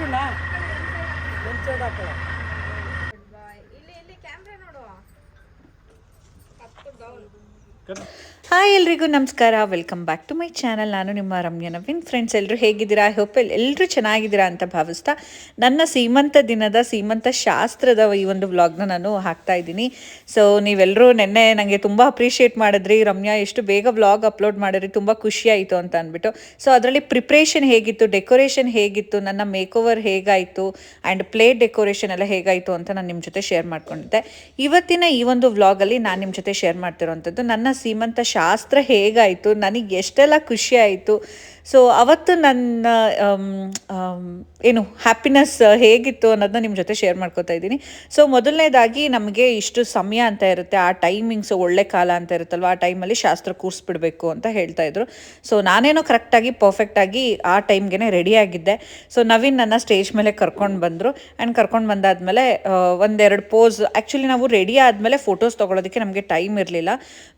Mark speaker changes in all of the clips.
Speaker 1: ಇಲ್ಲಿ ಕ್ಯಾಮ್ರಾ ನೋಡುವ.
Speaker 2: ಹಾಯ್ ಎಲ್ರಿಗೂ ನಮಸ್ಕಾರ, welcome back to my channel. ನಾನು ನಿಮ್ಮ ರಮ್ಯಾ ನವೀನ್. ಫ್ರೆಂಡ್ಸ್, ಎಲ್ಲರೂ ಹೇಗಿದ್ದೀರಾ? ಐ ಹೋಪ್ ಎಲ್ಲರೂ ಚೆನ್ನಾಗಿದ್ದೀರಾ ಅಂತ ಭಾವಿಸ್ತಾ ನನ್ನ ಸೀಮಂತ ದಿನದ ಸೀಮಂತ ಶಾಸ್ತ್ರದ ಈ ಒಂದು ವ್ಲಾಗ್ನ ನಾನು ಹಾಕ್ತಾ ಇದ್ದೀನಿ. ಸೊ ನೀವೆಲ್ಲರೂ ನೆನ್ನೆ ನನಗೆ ತುಂಬ ಅಪ್ರಿಷಿಯೇಟ್ ಮಾಡಿದ್ರಿ, ರಮ್ಯಾ ಎಷ್ಟು ಬೇಗ ವ್ಲಾಗ್ ಅಪ್ಲೋಡ್ ಮಾಡಿದ್ರಿ, ತುಂಬ ಖುಷಿಯಾಯಿತು ಅಂತ ಅಂದ್ಬಿಟ್ಟು. ಸೊ ಅದರಲ್ಲಿ ಪ್ರಿಪ್ರೇಷನ್ ಹೇಗಿತ್ತು, ಡೆಕೋರೇಷನ್ ಹೇಗಿತ್ತು, ನನ್ನ ಮೇಕ್ ಓವರ್ ಹೇಗಾಯಿತು ಆ್ಯಂಡ್ ಪ್ಲೇಟ್ ಡೆಕೋರೇಷನ್ ಎಲ್ಲ ಹೇಗಾಯಿತು ಅಂತ ನಾನು ನಿಮ್ಮ ಜೊತೆ ಶೇರ್ ಮಾಡ್ಕೊಂಡಿದ್ದೆ. ಇವತ್ತಿನ ಈ ಒಂದು ವ್ಲಾಗಲ್ಲಿ ನಾನು ನಿಮ್ಮ ಜೊತೆ ಶೇರ್ ಮಾಡ್ತಿರೋವಂಥದ್ದು ನನ್ನ ಸೀಮಂತ ಶಾಸ್ತ್ರ ಹೇಗಾಯಿತು, ನನಗೆ ಎಷ್ಟೆಲ್ಲ ಖುಷಿ ಆಯಿತು. ಸೊ ಅವತ್ತು ನನ್ನ ಏನು ಹ್ಯಾಪಿನೆಸ್ ಹೇಗಿತ್ತು ಅನ್ನೋದನ್ನ ನಿಮ್ಮ ಜೊತೆ ಶೇರ್ ಮಾಡ್ಕೋತಾ ಇದ್ದೀನಿ. ಸೊ ಮೊದಲನೇದಾಗಿ ನಮಗೆ ಇಷ್ಟು ಸಮಯ ಅಂತ ಇರುತ್ತೆ, ಆ ಟೈಮಿಂಗ್ಸ್ ಒಳ್ಳೆ ಕಾಲ ಅಂತ ಇರುತ್ತಲ್ವ, ಆ ಟೈಮಲ್ಲಿ ಶಾಸ್ತ್ರ ಕೂರಿಸ್ಬಿಡ್ಬೇಕು ಅಂತ ಹೇಳ್ತಾಯಿದ್ರು. ಸೊ ನಾನೇನೋ ಕರೆಕ್ಟಾಗಿ ಪರ್ಫೆಕ್ಟಾಗಿ ಆ ಟೈಮ್ಗೆ ರೆಡಿಯಾಗಿದ್ದೆ. ಸೊ ನವೀನ್ ನನ್ನ ಸ್ಟೇಜ್ ಮೇಲೆ ಕರ್ಕೊಂಡು ಬಂದರು. ಆ್ಯಂಡ್ ಕರ್ಕೊಂಡು ಬಂದಾದಮೇಲೆ ಒಂದೆರಡು ಪೋಸ್, ಆ್ಯಕ್ಚುಲಿ ನಾವು ರೆಡಿ ಆದಮೇಲೆ ಫೋಟೋಸ್ ತೊಗೊಳೋದಕ್ಕೆ ನಮಗೆ ಟೈಮ್ ಇರಲಿಲ್ಲ.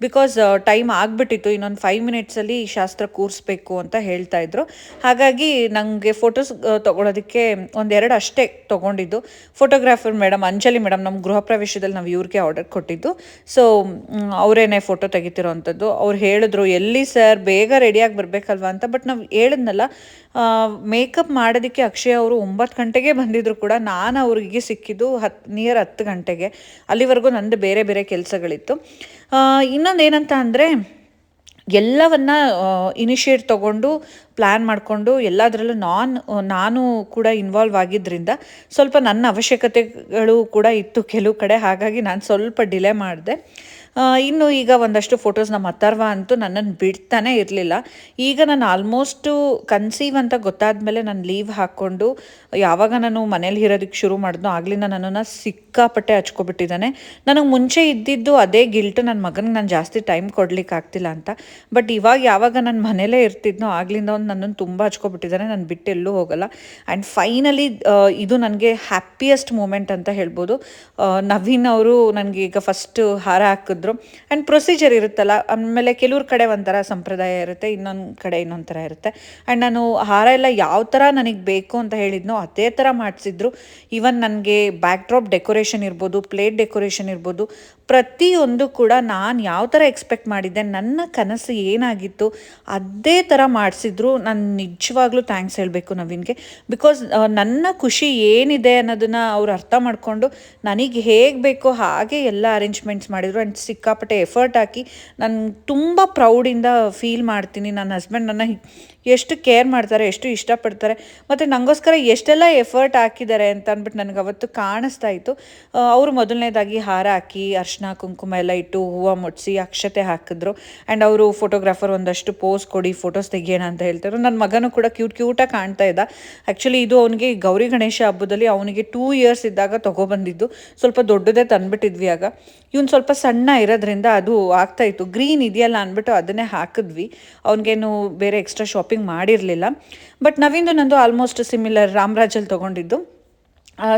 Speaker 2: ಬಿಕಾಸ್ ಟೈಮ್ ಆಗಿಬಿಟ್ಟಿತ್ತು, ಇನ್ನೊಂದು 5 ಮಿನಿಟ್ಸಲ್ಲಿ ಶಾಸ್ತ್ರ ಕೂರಿಸ್ಬೇಕು ಅಂತ ಹೇಳ್ತಾ ಇದ್ರು. ಹಾಗಾಗಿ ನನಗೆ ಫೋಟೋಸ್ ತೊಗೊಳೋದಕ್ಕೆ ಒಂದೆರಡು ಅಷ್ಟೇ ತೊಗೊಂಡಿದ್ದು. ಫೋಟೋಗ್ರಾಫರ್ ಮೇಡಮ್ ಅಂಜಲಿ ಮೇಡಮ್, ನಮ್ಮ ಗೃಹ ಪ್ರವೇಶದಲ್ಲಿ ನಾವು ಇವ್ರಿಗೆ ಆರ್ಡರ್ ಕೊಟ್ಟಿದ್ದು. ಸೊ ಅವರೇನೆ ಫೋಟೋ ತೆಗಿತಿರೋ ಅಂಥದ್ದು. ಅವ್ರು ಹೇಳಿದ್ರು, ಎಲ್ಲಿ ಸರ್ ಬೇಗ ರೆಡಿಯಾಗಿ ಬರಬೇಕಲ್ವ ಅಂತ. ಬಟ್ ನಾವು ಹೇಳಿದ್ನಲ್ಲ, ಮೇಕಪ್ ಮಾಡೋದಕ್ಕೆ ಅಕ್ಷಯ್ ಅವರು 9 ಗಂಟೆಗೆ ಬಂದಿದ್ರು ಕೂಡ ನಾನು ಅವ್ರಿಗೆ ಸಿಕ್ಕಿದ್ದು ನಿಯರ್ 10 ಗಂಟೆಗೆ. ಅಲ್ಲಿವರೆಗೂ ನಂದು ಬೇರೆ ಬೇರೆ ಕೆಲಸಗಳಿತ್ತು. ಇನ್ನೊಂದು ಏನಂತ ಅಂದರೆ, ಎಲ್ಲವನ್ನ ಇನಿಷಿಯೇಟ್ ತೊಗೊಂಡು ಪ್ಲ್ಯಾನ್ ಮಾಡಿಕೊಂಡು ಎಲ್ಲದರಲ್ಲೂ ನಾನು ಕೂಡ ಇನ್ವಾಲ್ವ್ ಆಗಿದ್ದರಿಂದ ಸ್ವಲ್ಪ ನನ್ನ ಅವಶ್ಯಕತೆಗಳು ಕೂಡ ಇತ್ತು ಕೆಲವು ಕಡೆ. ಹಾಗಾಗಿ ನಾನು ಸ್ವಲ್ಪ ಡಿಲೇ ಮಾಡಿದೆ. ಇನ್ನು ಈಗ ಒಂದಷ್ಟು ಫೋಟೋಸ್ ನಮ್ಮ ಅಥರ್ವ ಅಂತೂ ನನ್ನನ್ನು ಬಿಡ್ತಾನೆ ಇರಲಿಲ್ಲ. ಈಗ ನಾನು ಆಲ್ಮೋಸ್ಟು ಕನ್ಸೀವ್ ಅಂತ ಗೊತ್ತಾದಮೇಲೆ ನಾನು ಲೀವ್ ಹಾಕ್ಕೊಂಡು ಯಾವಾಗ ನಾನು ಮನೇಲಿ ಇರೋದಕ್ಕೆ ಶುರು ಮಾಡಿದ್ನೋ ಆಗಲಿಂದ ನನ್ನನ್ನು ಸಿಕ್ಕಾಪಟ್ಟೆ ಹಚ್ಕೊಬಿಟ್ಟಿದ್ದಾನೆ. ನನಗೆ ಮುಂಚೆ ಇದ್ದಿದ್ದು ಅದೇ ಗಿಲ್ಟು, ನನ್ನ ಮಗನಿಗೆ ನಾನು ಜಾಸ್ತಿ ಟೈಮ್ ಕೊಡ್ಲಿಕ್ಕೆ ಆಗ್ತಿಲ್ಲ ಅಂತ. ಬಟ್ ಇವಾಗ ಯಾವಾಗ ನಾನು ಮನೇಲೇ ಇರ್ತಿದ್ನೋ ಆಗಲಿಂದ ಒಂದು ನನ್ನನ್ನು ತುಂಬ ಹಚ್ಕೊಬಿಟ್ಟಿದ್ದಾನೆ. ನಾನು ಬಿಟ್ಟು ಎಲ್ಲೂ ಹೋಗಲ್ಲ. ಆ್ಯಂಡ್ ಫೈನಲಿ ಇದು ನನಗೆ ಹ್ಯಾಪಿಯೆಸ್ಟ್ ಮೂಮೆಂಟ್ ಅಂತ ಹೇಳ್ಬೋದು. ನವೀನ್ ಅವರು ನನಗೆ ಈಗ ಫಸ್ಟ್ ಹಾರ ಹಾಕಿದ್ರು. ಆ್ಯಂಡ್ ಪ್ರೊಸೀಜರ್ ಇರುತ್ತಲ್ಲ, ಆಮೇಲೆ ಕೆಲವ್ರ ಕಡೆ ಒಂಥರ ಸಂಪ್ರದಾಯ ಇರುತ್ತೆ, ಇನ್ನೊಂದು ಕಡೆ ಇನ್ನೊಂದು ಥರ ಇರುತ್ತೆ. ಆ್ಯಂಡ್ ನಾನು ಹಾರ ಎಲ್ಲ ಯಾವ ಥರ ನನಗೆ ಬೇಕು ಅಂತ ಹೇಳಿದ್ನೋ ಅದೇ ಥರ ಮಾಡಿಸಿದ್ರು. ಈವನ್ ನನಗೆ ಬ್ಯಾಕ್ ಡ್ರಾಪ್ ಡೆಕೋರೇಷನ್ ಇರ್ಬೋದು, ಪ್ಲೇಟ್ ಡೆಕೋರೇಷನ್ ಇರ್ಬೋದು, ಪ್ರತಿಯೊಂದು ಕೂಡ ನಾನು ಯಾವ ಥರ ಎಕ್ಸ್ಪೆಕ್ಟ್ ಮಾಡಿದ್ದೆ, ನನ್ನ ಕನಸು ಏನಾಗಿತ್ತು ಅದೇ ಥರ ಮಾಡಿಸಿದ್ರು. ನಾನು ನಿಜವಾಗ್ಲೂ ಥ್ಯಾಂಕ್ಸ್ ಹೇಳಬೇಕು ನವೀನ್ಗೆ. ಬಿಕಾಸ್ ನನ್ನ ಖುಷಿ ಏನಿದೆ ಅನ್ನೋದನ್ನು ಅವ್ರು ಅರ್ಥ ಮಾಡಿಕೊಂಡು ನನಗೆ ಹೇಗೆ ಬೇಕೋ ಹಾಗೆ ಎಲ್ಲ ಅರೇಂಜ್ಮೆಂಟ್ಸ್ ಮಾಡಿದರು. ಆ್ಯಂಡ್ ಸಿಕ್ಕಾಪಟ್ಟೆ ಎಫರ್ಟ್ ಹಾಕಿ ನಾನು ತುಂಬ ಪ್ರೌಡಿಂದ ಫೀಲ್ ಮಾಡ್ತೀನಿ. ನನ್ನ ಹಸ್ಬೆಂಡ್ ನನ್ನ ಎಷ್ಟು ಕೇರ್ ಮಾಡ್ತಾರೆ, ಎಷ್ಟು ಇಷ್ಟಪಡ್ತಾರೆ, ಮತ್ತು ನನಗೋಸ್ಕರ ಎಷ್ಟೆಲ್ಲ ಎಫರ್ಟ್ ಹಾಕಿದ್ದಾರೆ ಅಂತ ಅಂದ್ಬಿಟ್ಟು ನನಗೆ ಅವತ್ತು ಕಾಣಿಸ್ತಾ ಇತ್ತು. ಅವರು ಮೊದಲನೇದಾಗಿ ಹಾರ ಹಾಕಿ ಅರ್ಶಿನ ಕುಂಕುಮ ಎಲ್ಲ ಇಟ್ಟು ಹೂವು ಮುಡಿಸಿ ಅಕ್ಷತೆ ಹಾಕಿದ್ರು. ಆ್ಯಂಡ್ ಅವರು ಫೋಟೋಗ್ರಾಫರ್ ಒಂದಷ್ಟು ಪೋಸ್ ಕೊಡಿ, ಫೋಟೋಸ್ ತೆಗಿಯೋಣ ಅಂತ ಹೇಳ್ತಾರೆ. ನನ್ನ ಮಗನೂ ಕೂಡ ಕ್ಯೂಟಾಗಿ ಕಾಣ್ತಾ ಇದ್ದ. ಆ್ಯಕ್ಚುಲಿ ಇದು ಅವನಿಗೆ ಗೌರಿ ಗಣೇಶ ಹಬ್ಬದಲ್ಲಿ ಅವನಿಗೆ 2 ಇಯರ್ಸ್ ಇದ್ದಾಗ ತೊಗೊಬಂದಿದ್ದು. ಸ್ವಲ್ಪ ದೊಡ್ಡದೇ ತಂದುಬಿಟ್ಟಿದ್ವಿ. ಆಗ ಇವನು ಸ್ವಲ್ಪ ಸಣ್ಣ ಇರೋದ್ರಿಂದ ಅದು ಆಗ್ತಾಯಿತ್ತು. ಗ್ರೀನ್ ಇದೆಯಲ್ಲ ಅಂದ್ಬಿಟ್ಟು ಅದನ್ನೇ ಹಾಕಿದ್ವಿ. ಅವನಿಗೇನು ಬೇರೆ ಎಕ್ಸ್ಟ್ರಾ ಶಾಪಿಂಗ್ ಮಾಡಿರಲಿಲ್ಲ. ಬಟ್ ನವೀಂದು ನಂದು ಆಲ್ಮೋಸ್ಟ್ ಸಿಮಿಲರ್, ರಾಮರಾಜಲ್ಲಿ ತೊಗೊಂಡಿದ್ದು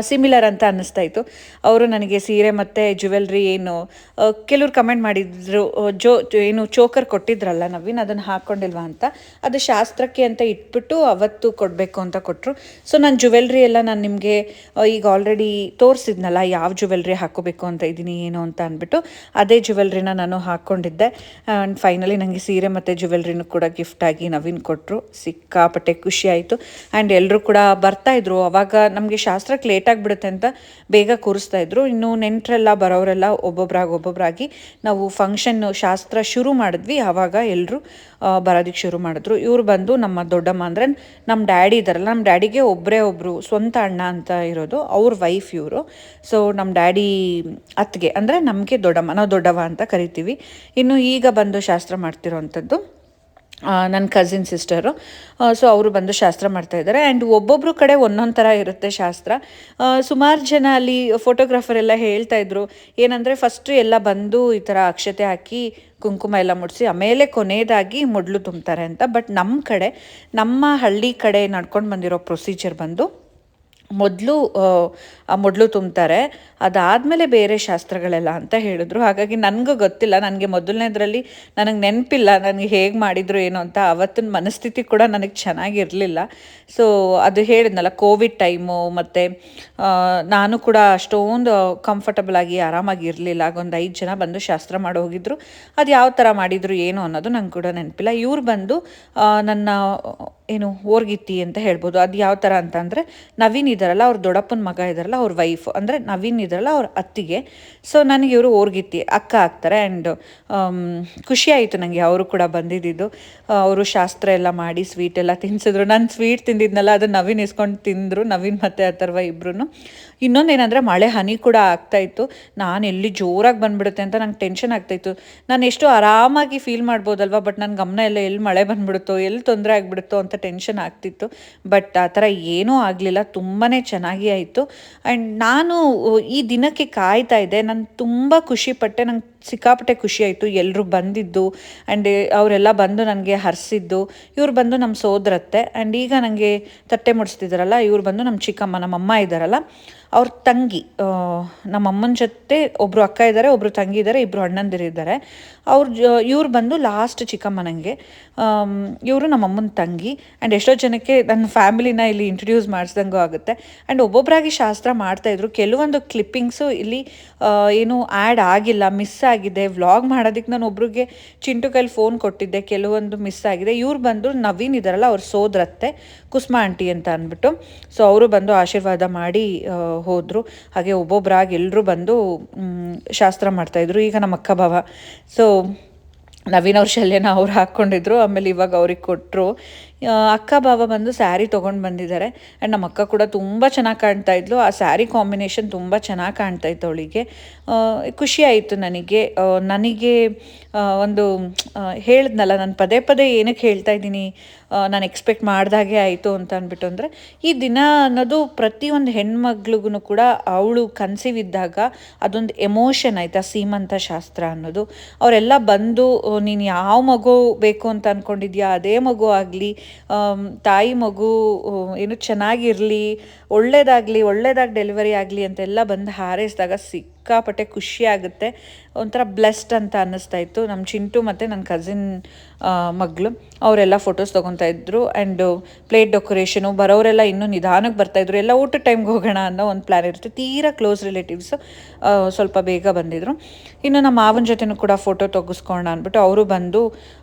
Speaker 2: ಸಿಮಿಲರ್ ಅಂತ ಅನ್ನಿಸ್ತಾ ಇತ್ತು. ಅವರು ನನಗೆ ಸೀರೆ ಮತ್ತು ಜ್ಯುವೆಲ್ರಿ ಏನು ಕೆಲವ್ರು ಕಮೆಂಟ್ ಮಾಡಿದ್ರು, ಏನು ಚೋಕರ್ ಕೊಟ್ಟಿದ್ರಲ್ಲ ನವೀನ್, ಅದನ್ನು ಹಾಕ್ಕೊಂಡಿಲ್ವಾ ಅಂತ. ಅದು ಶಾಸ್ತ್ರಕ್ಕೆ ಅಂತ ಇಟ್ಬಿಟ್ಟು ಅವತ್ತು ಕೊಡಬೇಕು ಅಂತ ಕೊಟ್ಟರು. ಸೊ ನಾನು ಜ್ಯುವೆಲ್ರಿ ಎಲ್ಲ ನಾನು ನಿಮಗೆ ಈಗ ಆಲ್ರೆಡಿ ತೋರಿಸಿದ್ನಲ್ಲ ಯಾವ ಜ್ಯುವೆಲ್ರಿ ಹಾಕ್ಕೋಬೇಕು ಅಂತ ಇದ್ದೀನಿ ಏನು ಅಂತ ಅಂದ್ಬಿಟ್ಟು ಅದೇ ಜ್ಯುವೆಲ್ರಿನ ನಾನು ಹಾಕ್ಕೊಂಡಿದ್ದೆ. ಆ್ಯಂಡ್ ಫೈನಲಿ ನನಗೆ ಸೀರೆ ಮತ್ತು ಜ್ಯುವೆಲ್ರಿನೂ ಕೂಡ ಗಿಫ್ಟಾಗಿ ನವೀನ್ ಕೊಟ್ಟರು. ಸಿಕ್ಕಾಪಟ್ಟೆ ಖುಷಿ ಆಯಿತು. ಆ್ಯಂಡ್ ಎಲ್ಲರೂ ಕೂಡ ಬರ್ತಾಯಿದ್ರು. ಅವಾಗ ನಮಗೆ ಶಾಸ್ತ್ರಕ್ಕೆ ಲೇಟ್ ಆಗಿಬಿಡುತ್ತೆ ಅಂತ ಬೇಗ ಕೂರಿಸ್ತಾಯಿದ್ರು. ಇನ್ನು ನೆಂಟರೆಲ್ಲ ಬರೋರೆಲ್ಲ ಒಬ್ಬೊಬ್ಬರಾಗಿ ನಾವು ಶಾಸ್ತ್ರ ಶುರು ಮಾಡಿದ್ವಿ. ಆವಾಗ ಎಲ್ಲರೂ ಬರೋದಕ್ಕೆ ಶುರು ಮಾಡಿದ್ರು. ಇವ್ರು ಬಂದು ನಮ್ಮ ದೊಡ್ಡಮ್ಮ, ಅಂದರೆ ನಮ್ಮ ಡ್ಯಾಡಿ ಇದ್ದಾರಲ್ಲ, ನಮ್ಮ ಡ್ಯಾಡಿಗೆ ಒಬ್ಬರು ಸ್ವಂತ ಅಣ್ಣ ಅಂತ ಇರೋದು, ಅವ್ರ ವೈಫ್ ಇವರು. ಸೊ ನಮ್ಮ ಡ್ಯಾಡಿ ಅತ್ತಿಗೆ, ಅಂದರೆ ನಮಗೆ ದೊಡ್ಡಮ್ಮ, ನಾವು ದೊಡ್ಡವ ಅಂತ ಕರಿತೀವಿ. ಇನ್ನು ಈಗ ಬಂದು ಶಾಸ್ತ್ರ ಮಾಡ್ತಿರೋವಂಥದ್ದು ನನ್ನ ಕಸಿನ್ ಸಿಸ್ಟರು. ಸೊ ಅವರು ಬಂದು ಶಾಸ್ತ್ರ ಮಾಡ್ತಾಯಿದ್ದಾರೆ. ಆ್ಯಂಡ್ ಒಬ್ಬೊಬ್ಬರು ಕಡೆ ಒಂದೊಂದು ಥರ ಇರುತ್ತೆ ಶಾಸ್ತ್ರ. ಸುಮಾರು ಜನ ಅಲ್ಲಿ ಫೋಟೋಗ್ರಾಫರ್ ಎಲ್ಲ ಹೇಳ್ತಾಯಿದ್ರು ಏನಂದರೆ, ಫಸ್ಟು ಎಲ್ಲ ಬಂದು ಈ ಥರ ಅಕ್ಷತೆ ಹಾಕಿ ಕುಂಕುಮ ಎಲ್ಲ ಮುಡಿಸಿ ಆಮೇಲೆ ಕೊನೆಯದಾಗಿ ಮೊದಲು ತುಂಬ್ತಾರೆ ಅಂತ. ಬಟ್ ನಮ್ಮ ಕಡೆ, ನಮ್ಮ ಹಳ್ಳಿ ಕಡೆ ನಡ್ಕೊಂಡು ಬಂದಿರೋ ಪ್ರೊಸೀಜರ್ ಬಂದು ಮೊದಲು ಆ ಮೊದಲು ತುಂಬ್ತಾರೆ, ಅದಾದಮೇಲೆ ಬೇರೆ ಶಾಸ್ತ್ರಗಳೆಲ್ಲ ಅಂತ ಹೇಳಿದ್ರು. ಹಾಗಾಗಿ ನನಗೂ ಗೊತ್ತಿಲ್ಲ, ನನಗೆ ಮೊದಲನೇದರಲ್ಲಿ ನನಗೆ ನೆನಪಿಲ್ಲ ನನಗೆ ಹೇಗೆ ಮಾಡಿದ್ರು ಏನು ಅಂತ. ಆವತ್ತಿನ ಮನಸ್ಥಿತಿ ಕೂಡ ನನಗೆ ಚೆನ್ನಾಗಿರಲಿಲ್ಲ. ಸೊ ಅದು ಹೇಳಿದ್ನಲ್ಲ, ಕೋವಿಡ್ ಟೈಮು, ಮತ್ತು ನಾನು ಕೂಡ ಅಷ್ಟೊಂದು ಕಂಫರ್ಟಬಲ್ ಆಗಿ ಆರಾಮಾಗಿ ಇರಲಿಲ್ಲ. ಆಗೊಂದು 5 ಜನ ಬಂದು ಶಾಸ್ತ್ರ ಮಾಡಿ ಹೋಗಿದ್ರು. ಅದು ಯಾವ ಥರ ಮಾಡಿದರು ಏನು ಅನ್ನೋದು ನಂಗೆ ಕೂಡ ನೆನಪಿಲ್ಲ. ಇವ್ರು ಬಂದು ನನ್ನ ಏನು ಓರ್ಗಿತ್ತಿ ಅಂತ ಹೇಳ್ಬೋದು. ಅದು ಯಾವ ಥರ ಅಂತಂದರೆ, ನವೀನ್ ಇದ್ದಾರಲ್ಲ, ಅವ್ರ ದೊಡ್ಡಪ್ಪನ ಮಗ ಇದ್ದಾರಲ್ಲ, ಅವ್ರ ವೈಫ್ ಅಂದರೆ ನವೀನ್ ಇದ್ದಾರಲ್ಲ ಅವ್ರ ಅತ್ತಿಗೆ. ಸೊ ನನಗೆ ಇವರು ಓರ್ಗಿತ್ತಿ ಅಕ್ಕ ಆಗ್ತಾರೆ. ಆ್ಯಂಡ್ ಖುಷಿ ಆಯಿತು ನನಗೆ ಅವರು ಕೂಡ ಬಂದಿದ್ದು. ಅವರು ಶಾಸ್ತ್ರ ಎಲ್ಲ ಮಾಡಿ ಸ್ವೀಟ್ ಎಲ್ಲ ತಿನ್ನಿಸಿದ್ರು. ನಾನು ಸ್ವೀಟ್ ತಿಂದಿದ್ನಲ್ಲ, ಅದು ನವೀನ್ ಇಸ್ಕೊಂಡು ತಿಂದರು, ನವೀನ್ ಮತ್ತು ಅಥರ್ವ ಇಬ್ಬರೂ. ಇನ್ನೊಂದೇನೆಂದರೆ ಮಳೆ ಹನಿ ಕೂಡ ಆಗ್ತಾಯಿತ್ತು. ನಾನು ಎಲ್ಲಿ ಜೋರಾಗಿ ಬಂದುಬಿಡುತ್ತೆ ಅಂತ ನಂಗೆ ಟೆನ್ಷನ್ ಆಗ್ತಾಯಿತ್ತು. ನಾನು ಎಷ್ಟು ಆರಾಮಾಗಿ ಫೀಲ್ ಮಾಡ್ಬೋದಲ್ವ, ಬಟ್ ನನ್ನ ಗಮನ ಎಲ್ಲ ಎಲ್ಲಿ ಮಳೆ ಬಂದುಬಿಡುತ್ತೋ, ಎಲ್ಲಿ ತೊಂದರೆ ಆಗಿಬಿಡುತ್ತೋ ಅಂತ ಟೆನ್ಷನ್ ಆಗ್ತಿತ್ತು. ಬಟ್ ಆ ಥರ ಏನೂ ಆಗಲಿಲ್ಲ, ತುಂಬಾ ಚೆನ್ನಾಗಿ ಆಯಿತು. ಆ್ಯಂಡ್ ನಾನು ಈ ದಿನಕ್ಕೆ ಕಾಯ್ತಾ ಇದ್ದೆ. ನಾನು ತುಂಬ ಖುಷಿಪಟ್ಟೆ, ನಂಗೆ ಸಿಕ್ಕಾಪಟ್ಟೆ ಖುಷಿ ಆಯಿತು ಎಲ್ಲರೂ ಬಂದಿದ್ದು. ಆ್ಯಂಡ್ ಅವರೆಲ್ಲ ಬಂದು ನನಗೆ ಹರಿಸಿದ್ದು. ಇವ್ರು ಬಂದು ನಮ್ಮ ಸೋದರತ್ತೆ. ಆ್ಯಂಡ್ ಈಗ ನನಗೆ ತಟ್ಟೆ ಮುಡಿಸ್ತಿದ್ದಾರಲ್ಲ, ಇವ್ರು ಬಂದು ನಮ್ಮ ಚಿಕ್ಕಮ್ಮ, ನಮ್ಮಮ್ಮ ಇದ್ದಾರಲ್ಲ ಅವ್ರ ತಂಗಿ. ನಮ್ಮಮ್ಮನ ಜೊತೆ ಒಬ್ಬರು ಅಕ್ಕ ಇದ್ದಾರೆ, ಒಬ್ಬರು ತಂಗಿ ಇದ್ದಾರೆ, ಇಬ್ಬರು ಅಣ್ಣಂದಿರಿದ್ದಾರೆ. ಇವ್ರು ಬಂದು ಲಾಸ್ಟ್ ಚಿಕ್ಕಮ್ಮ ನನಗೆ. ಇವರು ನಮ್ಮಮ್ಮನ ತಂಗಿ. ಆ್ಯಂಡ್ ಎಷ್ಟೋ ಜನಕ್ಕೆ ನನ್ನ ಫ್ಯಾಮಿಲಿನ ಇಲ್ಲಿ ಇಂಟ್ರೊಡ್ಯೂಸ್ ಮಾಡಿಸ್ದಂಗೂ ಆಗುತ್ತೆ. ಆ್ಯಂಡ್ ಒಬ್ಬೊಬ್ಬರಾಗಿ ಶಾಸ್ತ್ರ ಮಾಡ್ತಾಯಿದ್ರು. ಕೆಲವೊಂದು ಕ್ಲಿಪ್ಪಿಂಗ್ಸು ಇಲ್ಲಿ ಏನು ಆ್ಯಡ್ ಆಗಿಲ್ಲ, ಮಿಸ್ ಆಗಿದೆ. ವ್ಲಾಗ್ ಮಾಡೋದಕ್ಕೆ ನಾನು ಒಬ್ರಿಗೆ ಚಿಂಟು ಕೈಲಿ ಫೋನ್ ಕೊಟ್ಟಿದ್ದೆ, ಕೆಲವೊಂದು ಮಿಸ್ ಆಗಿದೆ. ಇವ್ರು ಬಂದು ನವೀನ್ ಇದ್ದಾರಲ್ಲ, ಅವ್ರ ಸೋದರತ್ತೆ ಕುಸುಮ ಆಂಟಿ ಅಂತ ಅಂದ್ಬಿಟ್ಟು. ಸೊ ಅವರು ಬಂದು ಆಶೀರ್ವಾದ ಮಾಡಿ ಹೋದರು. ಹಾಗೆ ಒಬ್ಬೊಬ್ಬರಾಗಿ ಎಲ್ಲರೂ ಬಂದು ಶಾಸ್ತ್ರ ಮಾಡ್ತಾಯಿದ್ರು. ಈಗ ನಮ್ಮ ಅಕ್ಕ ಭಾವ, ಸೊ ನವೀನ್ ಅವ್ರ ಶಲ್ಯನ ಅವ್ರು ಹಾಕ್ಕೊಂಡಿದ್ರು, ಆಮೇಲೆ ಇವಾಗ ಅವ್ರಿಗೆ ಕೊಟ್ಟರು. ಅಕ್ಕ ಭಾವ ಬಂದು ಸ್ಯಾರಿ ತೊಗೊಂಡು ಬಂದಿದ್ದಾರೆ. ಆ್ಯಂಡ್ ನಮ್ಮ ಅಕ್ಕ ಕೂಡ ತುಂಬ ಚೆನ್ನಾಗಿ ಕಾಣ್ತಾ ಇದ್ಲು. ಆ ಸ್ಯಾರಿ ಕಾಂಬಿನೇಷನ್ ತುಂಬ ಚೆನ್ನಾಗಿ ಕಾಣ್ತಾಯಿತ್ತು ಅವಳಿಗೆ. ಖುಷಿ ಆಯಿತು ನನಗೆ. ಒಂದು ಹೇಳಿದ್ನಲ್ಲ, ನಾನು ಪದೇ ಪದೇ ಏನಕ್ಕೆ ಹೇಳ್ತಾ ಇದ್ದೀನಿ, ನಾನು ಎಕ್ಸ್ಪೆಕ್ಟ್ ಮಾಡ್ದಾಗೆ ಆಯಿತು ಅಂತ ಅಂದ್ಬಿಟ್ಟು. ಅಂದರೆ ಈ ದಿನ ಅನ್ನೋದು ಪ್ರತಿಯೊಂದು ಹೆಣ್ಮಗ್ಳಿಗೂ ಕೂಡ ಅವಳು ಕನ್ಸೀವ್ ಇದ್ದಾಗ ಅದೊಂದು ಎಮೋಷನ್ ಆಯಿತಾ, ಸೀಮಂತ ಶಾಸ್ತ್ರ ಅನ್ನೋದು. ಅವರೆಲ್ಲ ಬಂದು ನೀನು ಯಾವ ಮಗು ಬೇಕು ಅಂತ ಅಂದ್ಕೊಂಡಿದ್ಯಾ ಅದೇ ಮಗು ಆಗಲಿ, ತಾಯಿ ಮಗು ಏನು ಚೆನ್ನಾಗಿರಲಿ, ಒಳ್ಳೇದಾಗಿ ಡೆಲಿವರಿ ಆಗಲಿ ಅಂತೆಲ್ಲ ಬಂದು ಹಾರೈಸಿದಾಗ ಸಿಕ್ಕಾಪಟ್ಟೆ ಖುಷಿ ಆಗುತ್ತೆ. ಒಂಥರ ಬ್ಲೆಸ್ಡ್ ಅಂತ ಅನ್ನಿಸ್ತಾಯಿತ್ತು. ನಮ್ಮ ಚಿಂಟು ಮತ್ತು ನನ್ನ ಕಸಿನ್ ಮಗಳು ಅವರೆಲ್ಲ ಫೋಟೋಸ್ ತೊಗೊತಾ ಇದ್ರು. ಆ್ಯಂಡ್ ಪ್ಲೇಟ್ ಡೆಕೋರೇಷನು, ಬರೋರೆಲ್ಲ ಇನ್ನೂ ನಿಧಾನಕ್ಕೆ ಬರ್ತಾಯಿದ್ರು. ಎಲ್ಲ ಊಟದ ಟೈಮ್ಗೆ ಹೋಗೋಣ ಅನ್ನೋ ಒಂದು ಪ್ಲ್ಯಾನ್ ಇರುತ್ತೆ. ತೀರಾ ಕ್ಲೋಸ್ ರಿಲೇಟಿವ್ಸು ಸ್ವಲ್ಪ ಬೇಗ ಬಂದಿದ್ದರು. ಇನ್ನು ನಮ್ಮ ಮಾವನ ಜೊತೆನೂ ಕೂಡ ಫೋಟೋ ತೆಗೆಸ್ಕೊಳ್ಳೋಣ ಅಂದ್ಬಿಟ್ಟು ಅವರು ಬಂದು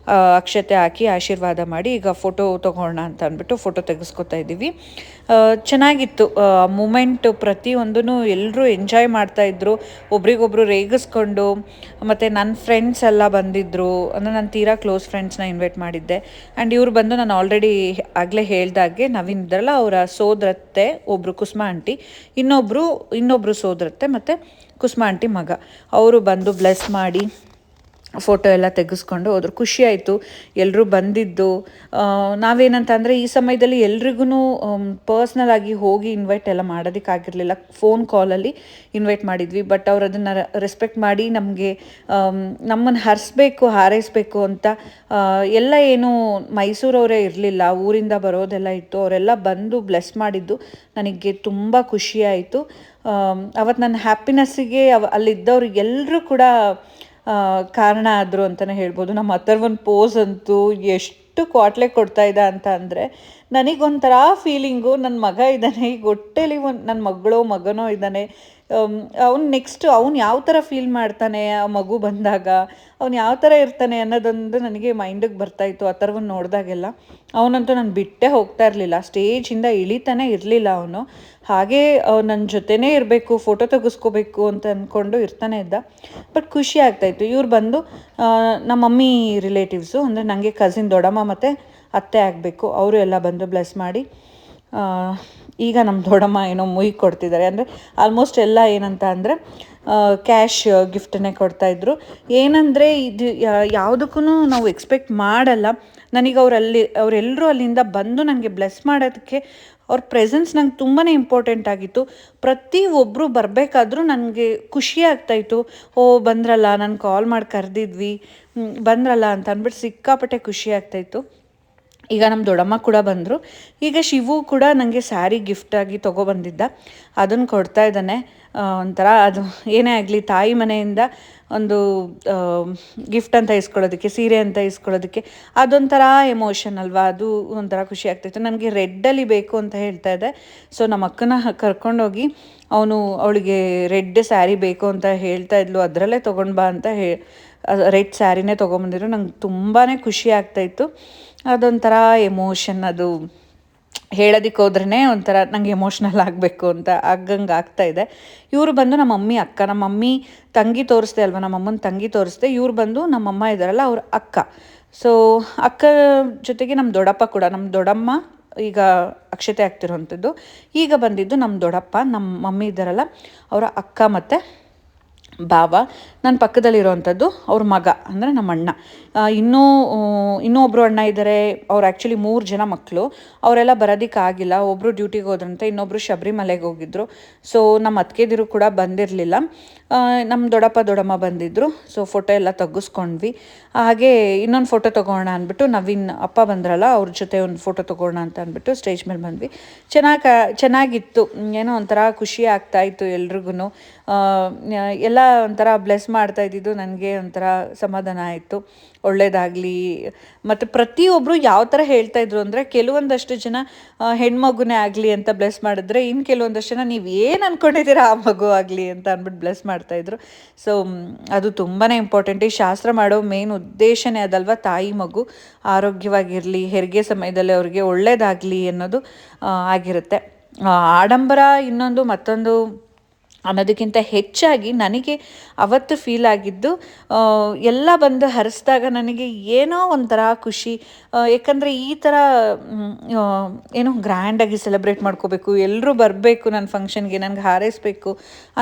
Speaker 2: ಅಕ್ಷತೆ ಹಾಕಿ ಆಶೀರ್ವಾದ ಮಾಡಿ ಈಗ ಫೋಟೋ ತೊಗೊಳ್ಳೋಣ ಅಂತ ಅಂದ್ಬಿಟ್ಟು ಫೋಟೋ ತೆಗೆಸ್ಕೊತಾ ಇದ್ದೀವಿ. ಚೆನ್ನಾಗಿತ್ತು ಮೂಮೆಂಟು. ಪ್ರತಿಯೊಂದೂ ಎಲ್ಲರೂ ಎಂಜಾಯ್ ಮಾಡ್ತಾಯಿದ್ರು, ಒಬ್ರಿಗೊಬ್ರು ರೇಗಿಸ್ಕೊಂಡು. ಮತ್ತು ನನ್ನ ಫ್ರೆಂಡ್ಸ್ ಎಲ್ಲ ಬಂದಿದ್ದರು, ಅಂದರೆ ನಾನು ತೀರಾ ಕ್ಲೋಸ್ ಫ್ರೆಂಡ್ಸ್ನ ಇನ್ವೈಟ್ ಮಾಡಿದ್ದೆ. ಆ್ಯಂಡ್ ಇವ್ರು ಬಂದು ನಾನು ಆಲ್ರೆಡಿ ಆಗಲೇ ಹೇಳ್ದಾಗೆ ನವೀನ್ ಇದ್ರಲ್ಲ ಅವರ ಸೋದರತ್ತೆ, ಒಬ್ಬರು ಕುಸುಮ ಆಂಟಿ, ಇನ್ನೊಬ್ಬರು ಸೋದರತ್ತೆ ಮತ್ತು ಕುಸುಮ ಆಂಟಿ ಮಗ. ಅವರು ಬಂದು ಬ್ಲೆಸ್ ಮಾಡಿ ಫೋಟೋ ಎಲ್ಲ ತೆಗೆಸ್ಕೊಂಡು ಹೋದ್ರು. ಖುಷಿ ಆಯಿತು ಎಲ್ಲರೂ ಬಂದಿದ್ದು. ನಾವೇನಂತ ಅಂದರೆ ಈ ಸಮಯದಲ್ಲಿ ಎಲ್ರಿಗೂ ಪರ್ಸ್ನಲ್ ಆಗಿ ಹೋಗಿ ಇನ್ವೈಟ್ ಎಲ್ಲ ಮಾಡೋದಕ್ಕಾಗಿರಲಿಲ್ಲ, ಫೋನ್ ಕಾಲಲ್ಲಿ ಇನ್ವೈಟ್ ಮಾಡಿದ್ವಿ. ಬಟ್ ಅವ್ರು ಅದನ್ನು ರೆಸ್ಪೆಕ್ಟ್ ಮಾಡಿ ನಮಗೆ ನಮ್ಮನ್ನು ಹಾರೈಸಬೇಕು ಅಂತ ಎಲ್ಲ ಏನು ಮೈಸೂರವರೇ ಇರಲಿಲ್ಲ, ಊರಿಂದ ಬರೋದೆಲ್ಲ ಇತ್ತು. ಅವರೆಲ್ಲ ಬಂದು ಬ್ಲೆಸ್ ಮಾಡಿದ್ದು ನನಗೆ ತುಂಬ ಖುಷಿ ಆಯಿತು. ಅವತ್ತು ನನ್ನ ಹ್ಯಾಪಿನೆಸ್ಸಿಗೆ ಅಲ್ಲಿದ್ದವ್ರು ಎಲ್ಲರೂ ಕೂಡ ಕಾರಣ ಆದರು ಅಂತಲೇ ಹೇಳ್ಬೋದು. ನಮ್ಮ ಅಥರ್ವನ್ ಪೋಸ್ ಅಂತೂ ಎಷ್ಟು ಕ್ವಾಟ್ಲೆ ಕೊಡ್ತಾ ಇದ್ದ ಅಂತ ಅಂದರೆ ನನಗೊಂಥರ ಫೀಲಿಂಗು. ನನ್ನ ಮಗ ಇದ್ದಾನೆ, ಈಗ ಹೊಟ್ಟೆಲಿ ನನ್ನ ಮಗನೋ ಇದ್ದಾನೆ. ಅವ್ನು ಯಾವ ಥರ ಫೀಲ್ ಮಾಡ್ತಾನೆ ಆ ಮಗು ಬಂದಾಗ, ಅವ್ನು ಯಾವ ಥರ ಇರ್ತಾನೆ ಅನ್ನೋದೊಂದು ನನಗೆ ಮೈಂಡಿಗೆ ಬರ್ತಾಯಿತ್ತು ಅಥರ್ವನ್ ನೋಡಿದಾಗೆಲ್ಲ. ಅವನಂತೂ ನಾನು ಬಿಟ್ಟೇ ಹೋಗ್ತಾ ಇರಲಿಲ್ಲ, ಸ್ಟೇಜಿಂದ ಇಳಿತಾನೆ ಇರಲಿಲ್ಲ ಅವನು. ಹಾಗೇ ನನ್ನ ಜೊತೆನೇ ಇರಬೇಕು, ಫೋಟೋ ತೆಗೆಸ್ಕೋಬೇಕು ಅಂತ ಅಂದ್ಕೊಂಡು ಇರ್ತಾನೆ ಇದ್ದ. ಬಟ್ ಖುಷಿ ಆಗ್ತಾಯಿತ್ತು. ಇವ್ರು ಬಂದು ನಮ್ಮ ಮಮ್ಮಿ ರಿಲೇಟಿವ್ಸು, ಅಂದರೆ ನನಗೆ ಕಸಿನ್ ದೊಡ್ಡಮ್ಮ ಮತ್ತು ಅತ್ತೆ ಆಗಬೇಕು, ಅವರು ಎಲ್ಲ ಬಂದು ಬ್ಲೆಸ್ ಮಾಡಿ ಈಗ ನಮ್ಮ ದೊಡ್ಡಮ್ಮ ಏನೋ ಮುಯಿ ಕೊಡ್ತಿದ್ದಾರೆ. ಅಂದರೆ ಆಲ್ಮೋಸ್ಟ್ ಎಲ್ಲ ಏನಂತ ಅಂದರೆ ಕ್ಯಾಶ್ ಗಿಫ್ಟನ್ನೇ ಕೊಡ್ತಾಯಿದ್ರು. ಏನಂದರೆ ಇದು ಯಾವುದಕ್ಕೂ ನಾವು ಎಕ್ಸ್ಪೆಕ್ಟ್ ಮಾಡಲ್ಲ. ನನಗೆ ಅವರೆಲ್ಲರೂ ಅಲ್ಲಿಂದ ಬಂದು ನನಗೆ ಬ್ಲೆಸ್ ಮಾಡೋದಕ್ಕೆ ಅವ್ರ ಪ್ರೆಸೆನ್ಸ್ ನಂಗೆ ತುಂಬಾ ಇಂಪಾರ್ಟೆಂಟ್ ಆಗಿತ್ತು. ಪ್ರತಿಯೊಬ್ಬರು ಬರಬೇಕಾದ್ರೂ ನನಗೆ ಖುಷಿ ಆಗ್ತಾಯಿತ್ತು. ಬಂದ್ರಲ್ಲ, ನಾನು ಕಾಲ್ ಮಾಡಿ ಕರೆದಿದ್ವಿ, ಬಂದ್ರಲ್ಲ ಅಂತ ಅಂದ್ಬಿಟ್ಟು ಸಿಕ್ಕಾಪಟ್ಟೆ ಖುಷಿ ಆಗ್ತಾಯಿತ್ತು. ಈಗ ನಮ್ಮ ದೊಡ್ಡಮ್ಮ ಕೂಡ ಬಂದರು. ಈಗ ಶಿವು ಕೂಡ ನನಗೆ ಸ್ಯಾರಿ ಗಿಫ್ಟಾಗಿ ತೊಗೊಬಂದಿದ್ದ, ಅದನ್ನು ಕೊಡ್ತಾ ಇದ್ದಾನೆ. ಒಂಥರ ಅದು ಏನೇ ಆಗಲಿ ತಾಯಿ ಮನೆಯಿಂದ ಒಂದು ಗಿಫ್ಟ್ ಅಂತ ಇಸ್ಕೊಳ್ಳೋದಕ್ಕೆ, ಸೀರೆ ಅಂತ ಇಸ್ಕೊಳ್ಳೋದಕ್ಕೆ ಅದೊಂಥರ ಎಮೋಷನ್ ಅಲ್ವಾ, ಅದು ಒಂಥರ ಖುಷಿ ಆಗ್ತಾಯಿತ್ತು. ನನಗೆ ರೆಡ್ಡಲ್ಲಿ ಬೇಕು ಅಂತ ಹೇಳ್ತಾ ಇದ್ದೆ. ಸೊ ನಮ್ಮ ಅಕ್ಕನ ಕರ್ಕೊಂಡೋಗಿ ಅವಳಿಗೆ ರೆಡ್ ಸ್ಯಾರಿ ಬೇಕು ಅಂತ ಹೇಳ್ತಾ ಇದ್ಲು, ಅದರಲ್ಲೇ ತೊಗೊಂಡು ಬಾ ಅಂತ ರೆಡ್ ಸ್ಯಾರಿನೇ ತೊಗೊಂಬಂದಿದ್ರು. ನಂಗೆ ತುಂಬಾ ಖುಷಿ ಆಗ್ತಾಯಿತ್ತು. ಅದೊಂಥರ ಎಮೋಷನ್, ಅದು ಹೇಳೋದಕ್ಕೆ ಹೋದ್ರೇ ಒಂಥರ ನಂಗೆ ಎಮೋಷ್ನಲ್ ಆಗಬೇಕು ಅಂತ ಆಗಂಗೆ ಆಗ್ತಾಯಿದೆ. ಇವರು ಬಂದು ನಮ್ಮ ಮಮ್ಮಿ ಅಕ್ಕ, ನಮ್ಮ ಮಮ್ಮಿ ತಂಗಿ ತೋರಿಸ್ದೆ ಅಲ್ವ, ನಮ್ಮ ಅಮ್ಮನ ತಂಗಿ ತೋರಿಸ್ದೆ. ಇವ್ರು ಬಂದು ನಮ್ಮಮ್ಮ ಇದ್ದಾರಲ್ಲ ಅವ್ರ ಅಕ್ಕ. ಸೊ ಅಕ್ಕ ಜೊತೆಗೆ ನಮ್ಮ ದೊಡ್ಡಪ್ಪ ಕೂಡ, ನಮ್ಮ ದೊಡ್ಡಮ್ಮ ಈಗ ಅಕ್ಷತೆ ಆಗ್ತಿರೋವಂಥದ್ದು. ಈಗ ಬಂದಿದ್ದು ನಮ್ಮ ದೊಡ್ಡಪ್ಪ, ನಮ್ಮ ಮಮ್ಮಿ ಇದ್ದಾರಲ್ಲ ಅವರ ಅಕ್ಕ ಮತ್ತು ಬಾವ. ನನ್ನ ಪಕ್ಕದಲ್ಲಿರೋವಂಥದ್ದು ಅವ್ರ ಮಗ, ಅಂದರೆ ನಮ್ಮ ಅಣ್ಣ. ಇನ್ನೂ ಒಬ್ಬರು ಅಣ್ಣ ಇದ್ದಾರೆ. ಅವ್ರು ಆ್ಯಕ್ಚುಲಿ 3 ಜನ ಮಕ್ಕಳು. ಅವರೆಲ್ಲ ಬರೋದಕ್ಕಾಗಿಲ್ಲ, ಒಬ್ಬರು ಡ್ಯೂಟಿಗೆ ಹೋದ್ರಂತೆ, ಇನ್ನೊಬ್ಬರು ಶಬರಿಮಲೆಗೆ ಹೋಗಿದ್ದರು. ಸೊ ನಮ್ಮ ಅತ್ತಿಗೆದಿರು ಕೂಡ ಬಂದಿರಲಿಲ್ಲ. ನಮ್ಮ ದೊಡ್ಡಪ್ಪ ದೊಡ್ಡಮ್ಮ ಬಂದಿದ್ದರು. ಸೊ ಫೋಟೋ ಎಲ್ಲ ತೆಗೆಸ್ಕೊಂಡ್ವಿ. ಹಾಗೆ ಇನ್ನೊಂದು ಫೋಟೋ ತೊಗೊಳ್ಳೋಣ ಅಂದ್ಬಿಟ್ಟು ನವೀನ್ ಅಪ್ಪ ಬಂದ್ರಲ್ಲ, ಅವ್ರ ಜೊತೆ ಒಂದು ಫೋಟೋ ತೊಗೊಳ್ಳೋಣ ಅಂತ ಅಂದ್ಬಿಟ್ಟು ಸ್ಟೇಜ್ ಮೇಲೆ ಬಂದ್ವಿ. ಚೆನ್ನಾಗಿತ್ತು. ಏನೋ ಒಂಥರ ಖುಷಿ ಆಗ್ತಾಯಿತ್ತು ಎಲ್ರಿಗೂ. ಎಲ್ಲ ಒಂಥರ ಬ್ಲೆಸ್ ಮಾಡ್ತಾ ಇದ್ದಿದ್ದು ನನಗೆ ಒಂಥರ ಸಮಾಧಾನ ಆಯಿತು. ಒಳ್ಳೆಯದಾಗಲಿ. ಮತ್ತು ಪ್ರತಿಯೊಬ್ಬರು ಯಾವ ಥರ ಹೇಳ್ತಾಯಿದ್ರು ಅಂದರೆ, ಕೆಲವೊಂದಷ್ಟು ಜನ ಹೆಣ್ಮಗುನೇ ಆಗಲಿ ಅಂತ ಬ್ಲೆಸ್ ಮಾಡಿದ್ರೆ, ಇನ್ನು ಕೆಲವೊಂದಷ್ಟು ಜನ ನೀವು ಏನು ಅಂದ್ಕೊಂಡಿದ್ದೀರಾ ಆ ಮಗು ಆಗಲಿ ಅಂತ ಅಂದ್ಬಿಟ್ಟು ಬ್ಲೆಸ್ ಮಾಡ್ತಾಯಿದ್ರು. ಸೊ ಅದು ತುಂಬಾ ಇಂಪಾರ್ಟೆಂಟ್. ಈ ಶಾಸ್ತ್ರ ಮಾಡೋ ಮೇನ್ ಉದ್ದೇಶನೇ ಅದಲ್ವ, ತಾಯಿ ಮಗು ಆರೋಗ್ಯವಾಗಿರಲಿ, ಹೆರಿಗೆ ಸಮಯದಲ್ಲಿ ಅವ್ರಿಗೆ ಒಳ್ಳೆಯದಾಗಲಿ ಅನ್ನೋದು ಆಗಿರುತ್ತೆ. ಆಡಂಬರ ಇನ್ನೊಂದು ಮತ್ತೊಂದು ಅನ್ನೋದಕ್ಕಿಂತ ಹೆಚ್ಚಾಗಿ ನನಗೆ ಅವತ್ತು ಫೀಲ್ ಆಗಿದ್ದು, ಎಲ್ಲ ಬಂದು ಹರಿಸಿದಾಗ ನನಗೆ ಏನೋ ಒಂಥರ ಖುಷಿ. ಯಾಕಂದರೆ ಈ ಥರ ಏನೋ ಗ್ರ್ಯಾಂಡಾಗಿ ಸೆಲೆಬ್ರೇಟ್ ಮಾಡ್ಕೋಬೇಕು, ಎಲ್ಲರೂ ಬರಬೇಕು ನನ್ನ ಫಂಕ್ಷನ್ಗೆ, ನನಗೆ ಹಾರೈಸಬೇಕು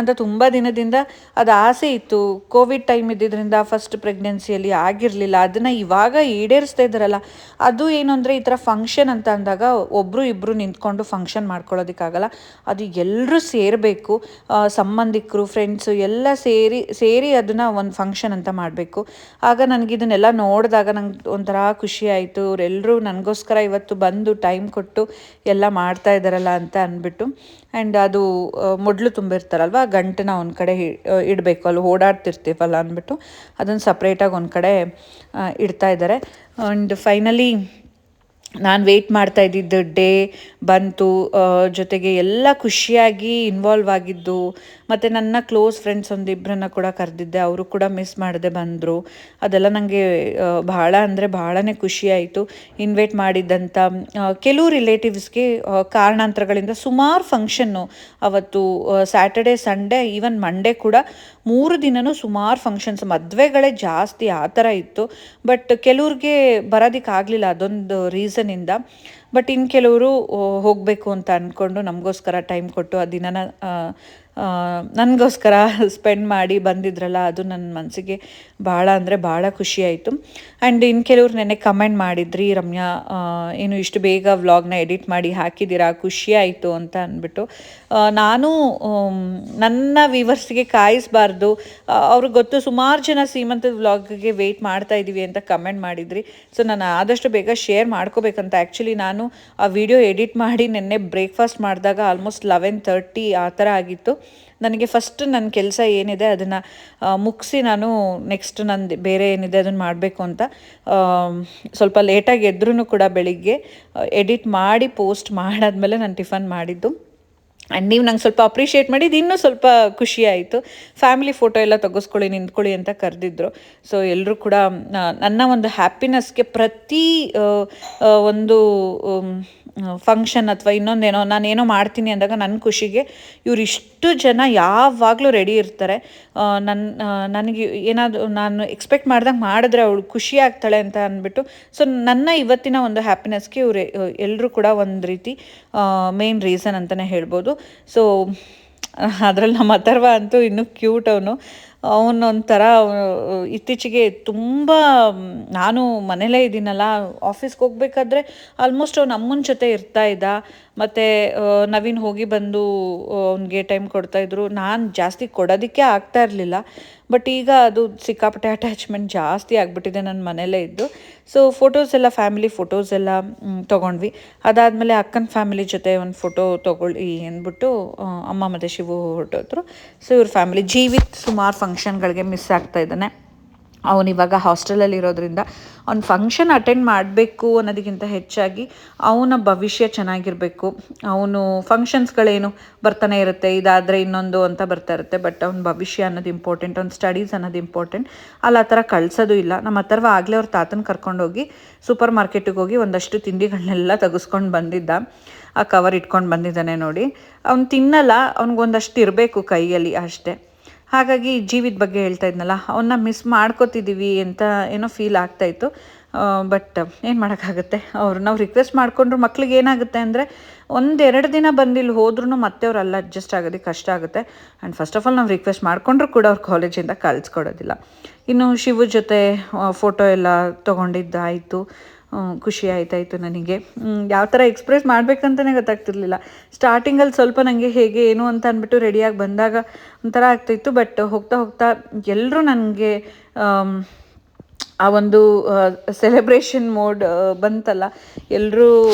Speaker 2: ಅಂತ ತುಂಬ ದಿನದಿಂದ ಅದು ಆಸೆ ಇತ್ತು. ಕೋವಿಡ್ ಟೈಮ್ ಇದ್ದಿದ್ದರಿಂದ ಫಸ್ಟ್ ಪ್ರೆಗ್ನೆನ್ಸಿಯಲ್ಲಿ ಆಗಿರಲಿಲ್ಲ. ಅದನ್ನು ಇವಾಗ ಈಡೇರಿಸ್ತಾ ಇದ್ದಾರಲ್ಲ, ಅದು ಏನು ಅಂದರೆ ಈ ಥರ ಫಂಕ್ಷನ್ ಅಂತ ಅಂದಾಗ ಒಬ್ಬರು ಇಬ್ಬರು ನಿಂತ್ಕೊಂಡು ಫಂಕ್ಷನ್ ಮಾಡ್ಕೊಳ್ಳೋದಕ್ಕಾಗಲ್ಲ. ಅದು ಎಲ್ಲರೂ ಸೇರಬೇಕು, ಸಂಬಂಧಿಕರು, ಫ್ರೆಂಡ್ಸು ಎಲ್ಲ ಸೇರಿ ಅದನ್ನು ಒಂದು ಫಂಕ್ಷನ್ ಅಂತ ಮಾಡಬೇಕು. ಆಗ ನನಗಿದನ್ನೆಲ್ಲ ನೋಡಿದಾಗ ನಂಗೆ ಒಂಥರ ಖುಷಿ ಆಯಿತು. ಅವರೆಲ್ಲರೂ ನನಗೋಸ್ಕರ ಇವತ್ತು ಬಂದು ಟೈಮ್ ಕೊಟ್ಟು ಎಲ್ಲ ಮಾಡ್ತಾ ಇದ್ದಾರಲ್ಲ ಅಂತ ಅಂದ್ಬಿಟ್ಟು. ಆ್ಯಂಡ್ ಅದು ಮೊದಲು ತುಂಬಿರ್ತಾರಲ್ವ, ಗಂಟನ್ನ ಒಂದು ಕಡೆ ಇಡಬೇಕು, ಅಲ್ಲಿ ಓಡಾಡ್ತಿರ್ತೀವಲ್ಲ ಅಂದ್ಬಿಟ್ಟು ಅದನ್ನು ಸಪ್ರೇಟಾಗಿ ಒಂದು ಕಡೆ ಇಡ್ತಾ ಇದ್ದಾರೆ. ಆ್ಯಂಡ್ ಫೈನಲಿ ನಾನು ವೆಯ್ಟ್ ಮಾಡ್ತಾ ಇದ್ದಿದ್ದು ಡೇ ಬಂತು. ಜೊತೆಗೆ ಎಲ್ಲ ಖುಷಿಯಾಗಿ ಇನ್ವಾಲ್ವ್ ಆಗಿದ್ದು. ಮತ್ತು ನನ್ನ ಕ್ಲೋಸ್ ಫ್ರೆಂಡ್ಸ್ ಒಂದಿಬ್ಬರನ್ನ ಕೂಡ ಕರೆದಿದ್ದೆ, ಅವರು ಕೂಡ ಮಿಸ್ ಮಾಡದೆ ಬಂದರು. ಅದೆಲ್ಲ ನನಗೆ ಭಾಳ ಅಂದರೆ ಭಾಳನೇ ಖುಷಿಯಾಯಿತು. ಇನ್ವೈಟ್ ಮಾಡಿದ್ದಂಥ ಕೆಲವು ರಿಲೇಟಿವ್ಸ್ಗೆ ಕಾರಣಾಂತರಗಳಿಂದ ಸುಮಾರು ಫಂಕ್ಷನ್ನು ಅವತ್ತು, ಸ್ಯಾಟರ್ಡೆ, ಸಂಡೇ, ಈವನ್ ಮಂಡೇ ಕೂಡ 3 ದಿನವೂ ಸುಮಾರು ಫಂಕ್ಷನ್ಸ್, ಮದುವೆಗಳೇ ಜಾಸ್ತಿ ಆ ಥರ ಇತ್ತು. ಬಟ್ ಕೆಲವ್ರಿಗೆ ಬರೋದಕ್ಕಾಗಲಿಲ್ಲ ಅದೊಂದು ರೀಸನಿಂದ. ಬಟ್ ಇನ್ನು ಕೆಲವರು ಹೋಗಬೇಕು ಅಂತ ಅಂದ್ಕೊಂಡು ನಮಗೋಸ್ಕರ ಟೈಮ್ ಕೊಟ್ಟು ಆ ದಿನನ ನನಗೋಸ್ಕರ ಸ್ಪೆಂಡ್ ಮಾಡಿ ಬಂದಿದ್ರಲ್ಲ, ಅದು ನನ್ನ ಮನಸ್ಸಿಗೆ ಭಾಳ ಅಂದರೆ ಭಾಳ ಖುಷಿಯಾಯಿತು. ಆ್ಯಂಡ್ ಇನ್ನು ಕೆಲವ್ರು ನೆನ್ನೆ ಕಮೆಂಟ್ ಮಾಡಿದ್ರಿ, ರಮ್ಯಾ ಏನು ಇಷ್ಟು ಬೇಗ ವ್ಲಾಗ್ನ ಎಡಿಟ್ ಮಾಡಿ ಹಾಕಿದ್ದೀರಾ, ಖುಷಿಯಾಯಿತು ಅಂತ ಅಂದ್ಬಿಟ್ಟು. ನಾನು ನನ್ನ ವ್ಯೂವರ್ಸ್ಗೆ ಕಾಯಿಸಬಾರ್ದು, ಅವ್ರಿಗೆ ಗೊತ್ತು ಸುಮಾರು ಜನ ಸೀಮಂತದ ವ್ಲಾಗ್ಗೆ ವೆಯ್ಟ್ ಮಾಡ್ತಾ ಇದ್ದೀವಿ ಅಂತ ಕಮೆಂಟ್ ಮಾಡಿದ್ರಿ. ಸೊ ನಾನು ಆದಷ್ಟು ಬೇಗ ಶೇರ್ ಮಾಡ್ಕೋಬೇಕಂತ ಆ್ಯಕ್ಚುಲಿ ನಾನು ಆ ವಿಡಿಯೋ ಎಡಿಟ್ ಮಾಡಿ ನೆನ್ನೆ ಬ್ರೇಕ್ಫಾಸ್ಟ್ ಮಾಡಿದಾಗ ಆಲ್ಮೋಸ್ಟ್ 11:30 ಆ ಥರ ಆಗಿತ್ತು. ನನಗೆ ಫಸ್ಟ್ ನನ್ನ ಕೆಲಸ ಏನಿದೆ ಅದನ್ನು ಮುಗಿಸಿ ನಾನು ನೆಕ್ಸ್ಟ್ ನಂದು ಬೇರೆ ಏನಿದೆ ಅದನ್ನು ಮಾಡಬೇಕು ಅಂತ ಸ್ವಲ್ಪ ಲೇಟಾಗಿ ಎದ್ರೂ ಕೂಡ ಬೆಳಿಗ್ಗೆ ಎಡಿಟ್ ಮಾಡಿ ಪೋಸ್ಟ್ ಮಾಡಾದ್ಮೇಲೆ ನಾನು ಟಿಫನ್ ಮಾಡಿದ್ದು. ಆ್ಯಂಡ್ ನೀವು ನಂಗೆ ಸ್ವಲ್ಪ ಅಪ್ರಿಷಿಯೇಟ್ ಮಾಡಿದ್ದು ಇನ್ನೂ ಸ್ವಲ್ಪ ಖುಷಿ ಆಯಿತು. ಫ್ಯಾಮಿಲಿ ಫೋಟೋ ಎಲ್ಲ ತೆಗೆಸ್ಕೊಳ್ಳಿ, ನಿಂತ್ಕೊಳ್ಳಿ ಅಂತ ಕರೆದಿದ್ರು. ಸೊ ಎಲ್ಲರೂ ಕೂಡ ನನ್ನ ಒಂದು ಹ್ಯಾಪಿನೆಸ್ಗೆ ಪ್ರತಿ ಒಂದು ಫಂಕ್ಷನ್ ಅಥವಾ ಇನ್ನೊಂದೇನೋ ನಾನೇನೋ ಮಾಡ್ತೀನಿ ಅಂದಾಗ ನನ್ನ ಖುಷಿಗೆ ಇವರಿಷ್ಟು ಜನ ಯಾವಾಗಲೂ ರೆಡಿ ಇರ್ತಾರೆ. ನನಗೆ ಏನಾದರೂ ನಾನು ಎಕ್ಸ್ಪೆಕ್ಟ್ ಮಾಡ್ದಂಗೆ ಮಾಡಿದ್ರೆ ಅವಳು ಖುಷಿ ಆಗ್ತಾಳೆ ಅಂತ ಅಂದ್ಬಿಟ್ಟು. ಸೊ ನನ್ನ ಇವತ್ತಿನ ಒಂದು ಹ್ಯಾಪಿನೆಸ್ಗೆ ಇವರು ಎಲ್ಲರೂ ಕೂಡ ಒಂದು ರೀತಿ ಮೇನ್ ರೀಸನ್ ಅಂತಲೇ ಹೇಳ್ಬೋದು. ಸೊ ಅದರಲ್ಲಿ ನಮ್ಮ ಅಥರ್ವ ಅಂತೂ ಇನ್ನೂ ಕ್ಯೂಟ್ ಅವನು. ಅವನೊಂಥರ ಇತ್ತೀಚೆಗೆ ತುಂಬ ನಾನು ಮನೇಲೇ ಇದ್ದೀನಲ್ಲ, ಆಫೀಸ್ಗೆ ಹೋಗ್ಬೇಕಾದ್ರೆ ಆಲ್ಮೋಸ್ಟ್ ಅವ್ನು ಅಮ್ಮನ ಜೊತೆ ಇರ್ತಾ ಇದ್ದ. ಮತ್ತು ನವೀನ್ ಹೋಗಿ ಬಂದು ಅವ್ನಿಗೆ ಟೈಮ್ ಕೊಡ್ತಾಯಿದ್ರು. ನಾನು ಜಾಸ್ತಿ ಕೊಡೋದಕ್ಕೆ ಆಗ್ತಾ ಇರಲಿಲ್ಲ. ಬಟ್ ಈಗ ಅದು ಸಿಕ್ಕಾಪಟ್ಟೆ ಅಟ್ಯಾಚ್ಮೆಂಟ್ ಜಾಸ್ತಿ ಆಗಿಬಿಟ್ಟಿದೆ ನನ್ನ ಮನೇಲೇ ಇದ್ದು. ಸೊ ಫೋಟೋಸ್ ಎಲ್ಲ ಫ್ಯಾಮಿಲಿ ಫೋಟೋಸ್ ಎಲ್ಲ ತೊಗೊಂಡ್ವಿ. ಅದಾದಮೇಲೆ ಅಕ್ಕನ ಫ್ಯಾಮಿಲಿ ಜೊತೆ ಒಂದು ಫೋಟೋ ತೊಗೊಳ್ಳಿ ಅಂದ್ಬಿಟ್ಟು ಅಮ್ಮ ಮತ್ತು ಶಿವು ಹೊರಟೋದ್ರು. ಸೊ ಇವ್ರ ಫ್ಯಾಮಿಲಿ ಜೀವಿತ್ ಸುಮಾರು ಫಂಕ್ಷನ್ಗಳಿಗೆ ಮಿಸ್ ಆಗ್ತಾ ಇದ್ದಾನೆ. ಅವನಿವಾಗ ಹಾಸ್ಟೆಲಲ್ಲಿ ಇರೋದ್ರಿಂದ ಅವ್ನು ಫಂಕ್ಷನ್ ಅಟೆಂಡ್ ಮಾಡಬೇಕು ಅನ್ನೋದಕ್ಕಿಂತ ಹೆಚ್ಚಾಗಿ ಅವನ ಭವಿಷ್ಯ ಚೆನ್ನಾಗಿರಬೇಕು. ಅವನು ಫಂಕ್ಷನ್ಸ್ಗಳೇನು ಬರ್ತಾನೆ ಇರುತ್ತೆ, ಇದಾದರೆ ಇನ್ನೊಂದು ಅಂತ ಬರ್ತಾ ಇರುತ್ತೆ. ಬಟ್ ಅವ್ನ ಭವಿಷ್ಯ ಅನ್ನೋದು ಇಂಪಾರ್ಟೆಂಟ್, ಅವ್ನ ಸ್ಟಡೀಸ್ ಅನ್ನೋದು ಇಂಪಾರ್ಟೆಂಟ್. ಅಲ್ಲಿ ಆ ಥರ ಕಳಿಸೋದು ಇಲ್ಲ. ನಮ್ಮ ಹತ್ರವ ಆಗಲೇ ಅವ್ರ ತಾತನ ಕರ್ಕೊಂಡೋಗಿ ಸೂಪರ್ ಮಾರ್ಕೆಟಿಗೆ ಹೋಗಿ ಒಂದಷ್ಟು ತಿಂಡಿಗಳನ್ನೆಲ್ಲ ತೆಗೆಸ್ಕೊಂಡು ಬಂದಿದ್ದ. ಆ ಕವರ್ ಇಟ್ಕೊಂಡು ಬಂದಿದ್ದಾನೆ ನೋಡಿ. ಅವ್ನು ತಿನ್ನಲ್ಲ, ಅವ್ನಿಗೊಂದಷ್ಟು ಇರಬೇಕು ಕೈಯಲ್ಲಿ ಅಷ್ಟೇ. ಹಾಗಾಗಿ ಜೀವಿತ ಬಗ್ಗೆ ಹೇಳ್ತಾ ಇದ್ನಲ್ಲ, ಅವನ್ನ ಮಿಸ್ ಮಾಡ್ಕೋತಿದ್ದೀವಿ ಅಂತ ಏನೋ ಫೀಲ್ ಆಗ್ತಾಯಿತ್ತು. ಬಟ್ ಏನು ಮಾಡೋಕ್ಕಾಗುತ್ತೆ, ನಾವು ರಿಕ್ವೆಸ್ಟ್ ಮಾಡಿಕೊಂಡ್ರು ಮಕ್ಳಿಗೆ ಏನಾಗುತ್ತೆ ಅಂದರೆ, 1-2 ದಿನ ಬಂದಿಲ್ಲಿ ಹೋದ್ರೂ ಮತ್ತೆ ಅವ್ರು ಅಲ್ಲಿ ಅಡ್ಜಸ್ಟ್ ಆಗೋದಕ್ಕೆ ಕಷ್ಟ ಆಗುತ್ತೆ. ಆ್ಯಂಡ್ ಫಸ್ಟ್ ಆಫ್ ಆಲ್ ನಾವು ರಿಕ್ವೆಸ್ಟ್ ಮಾಡಿಕೊಂಡ್ರು ಕೂಡ ಅವ್ರು ಕಾಲೇಜಿಂದ ಕಳಿಸ್ಕೊಡೋದಿಲ್ಲ. ಇನ್ನು ಶಿವ ಜೊತೆ ಫೋಟೋ ಎಲ್ಲ ತೊಗೊಂಡಿದ್ದಾಯಿತು. ಖುಷಿ ಆಯ್ತಾಯಿತು ನನಗೆ. ಯಾವ ಥರ ಎಕ್ಸ್ಪ್ರೆಸ್ ಮಾಡಬೇಕಂತಲೇ ಗೊತ್ತಾಗ್ತಿರ್ಲಿಲ್ಲ. ಸ್ಟಾರ್ಟಿಂಗಲ್ಲಿ ಸ್ವಲ್ಪ ನನಗೆ ಹೇಗೆ ಏನು ಅಂತ ಅಂದ್ಬಿಟ್ಟು ರೆಡಿಯಾಗಿ ಬಂದಾಗ ಒಂಥರ ಆಗ್ತಾಯಿತ್ತು. ಬಟ್ ಹೋಗ್ತಾ ಹೋಗ್ತಾ ಎಲ್ಲರೂ ನನಗೆ ಆ ಒಂದು ಸೆಲೆಬ್ರೇಷನ್ ಮೋಡ್ ಬಂತಲ್ಲ, ಎಲ್ಲರೂ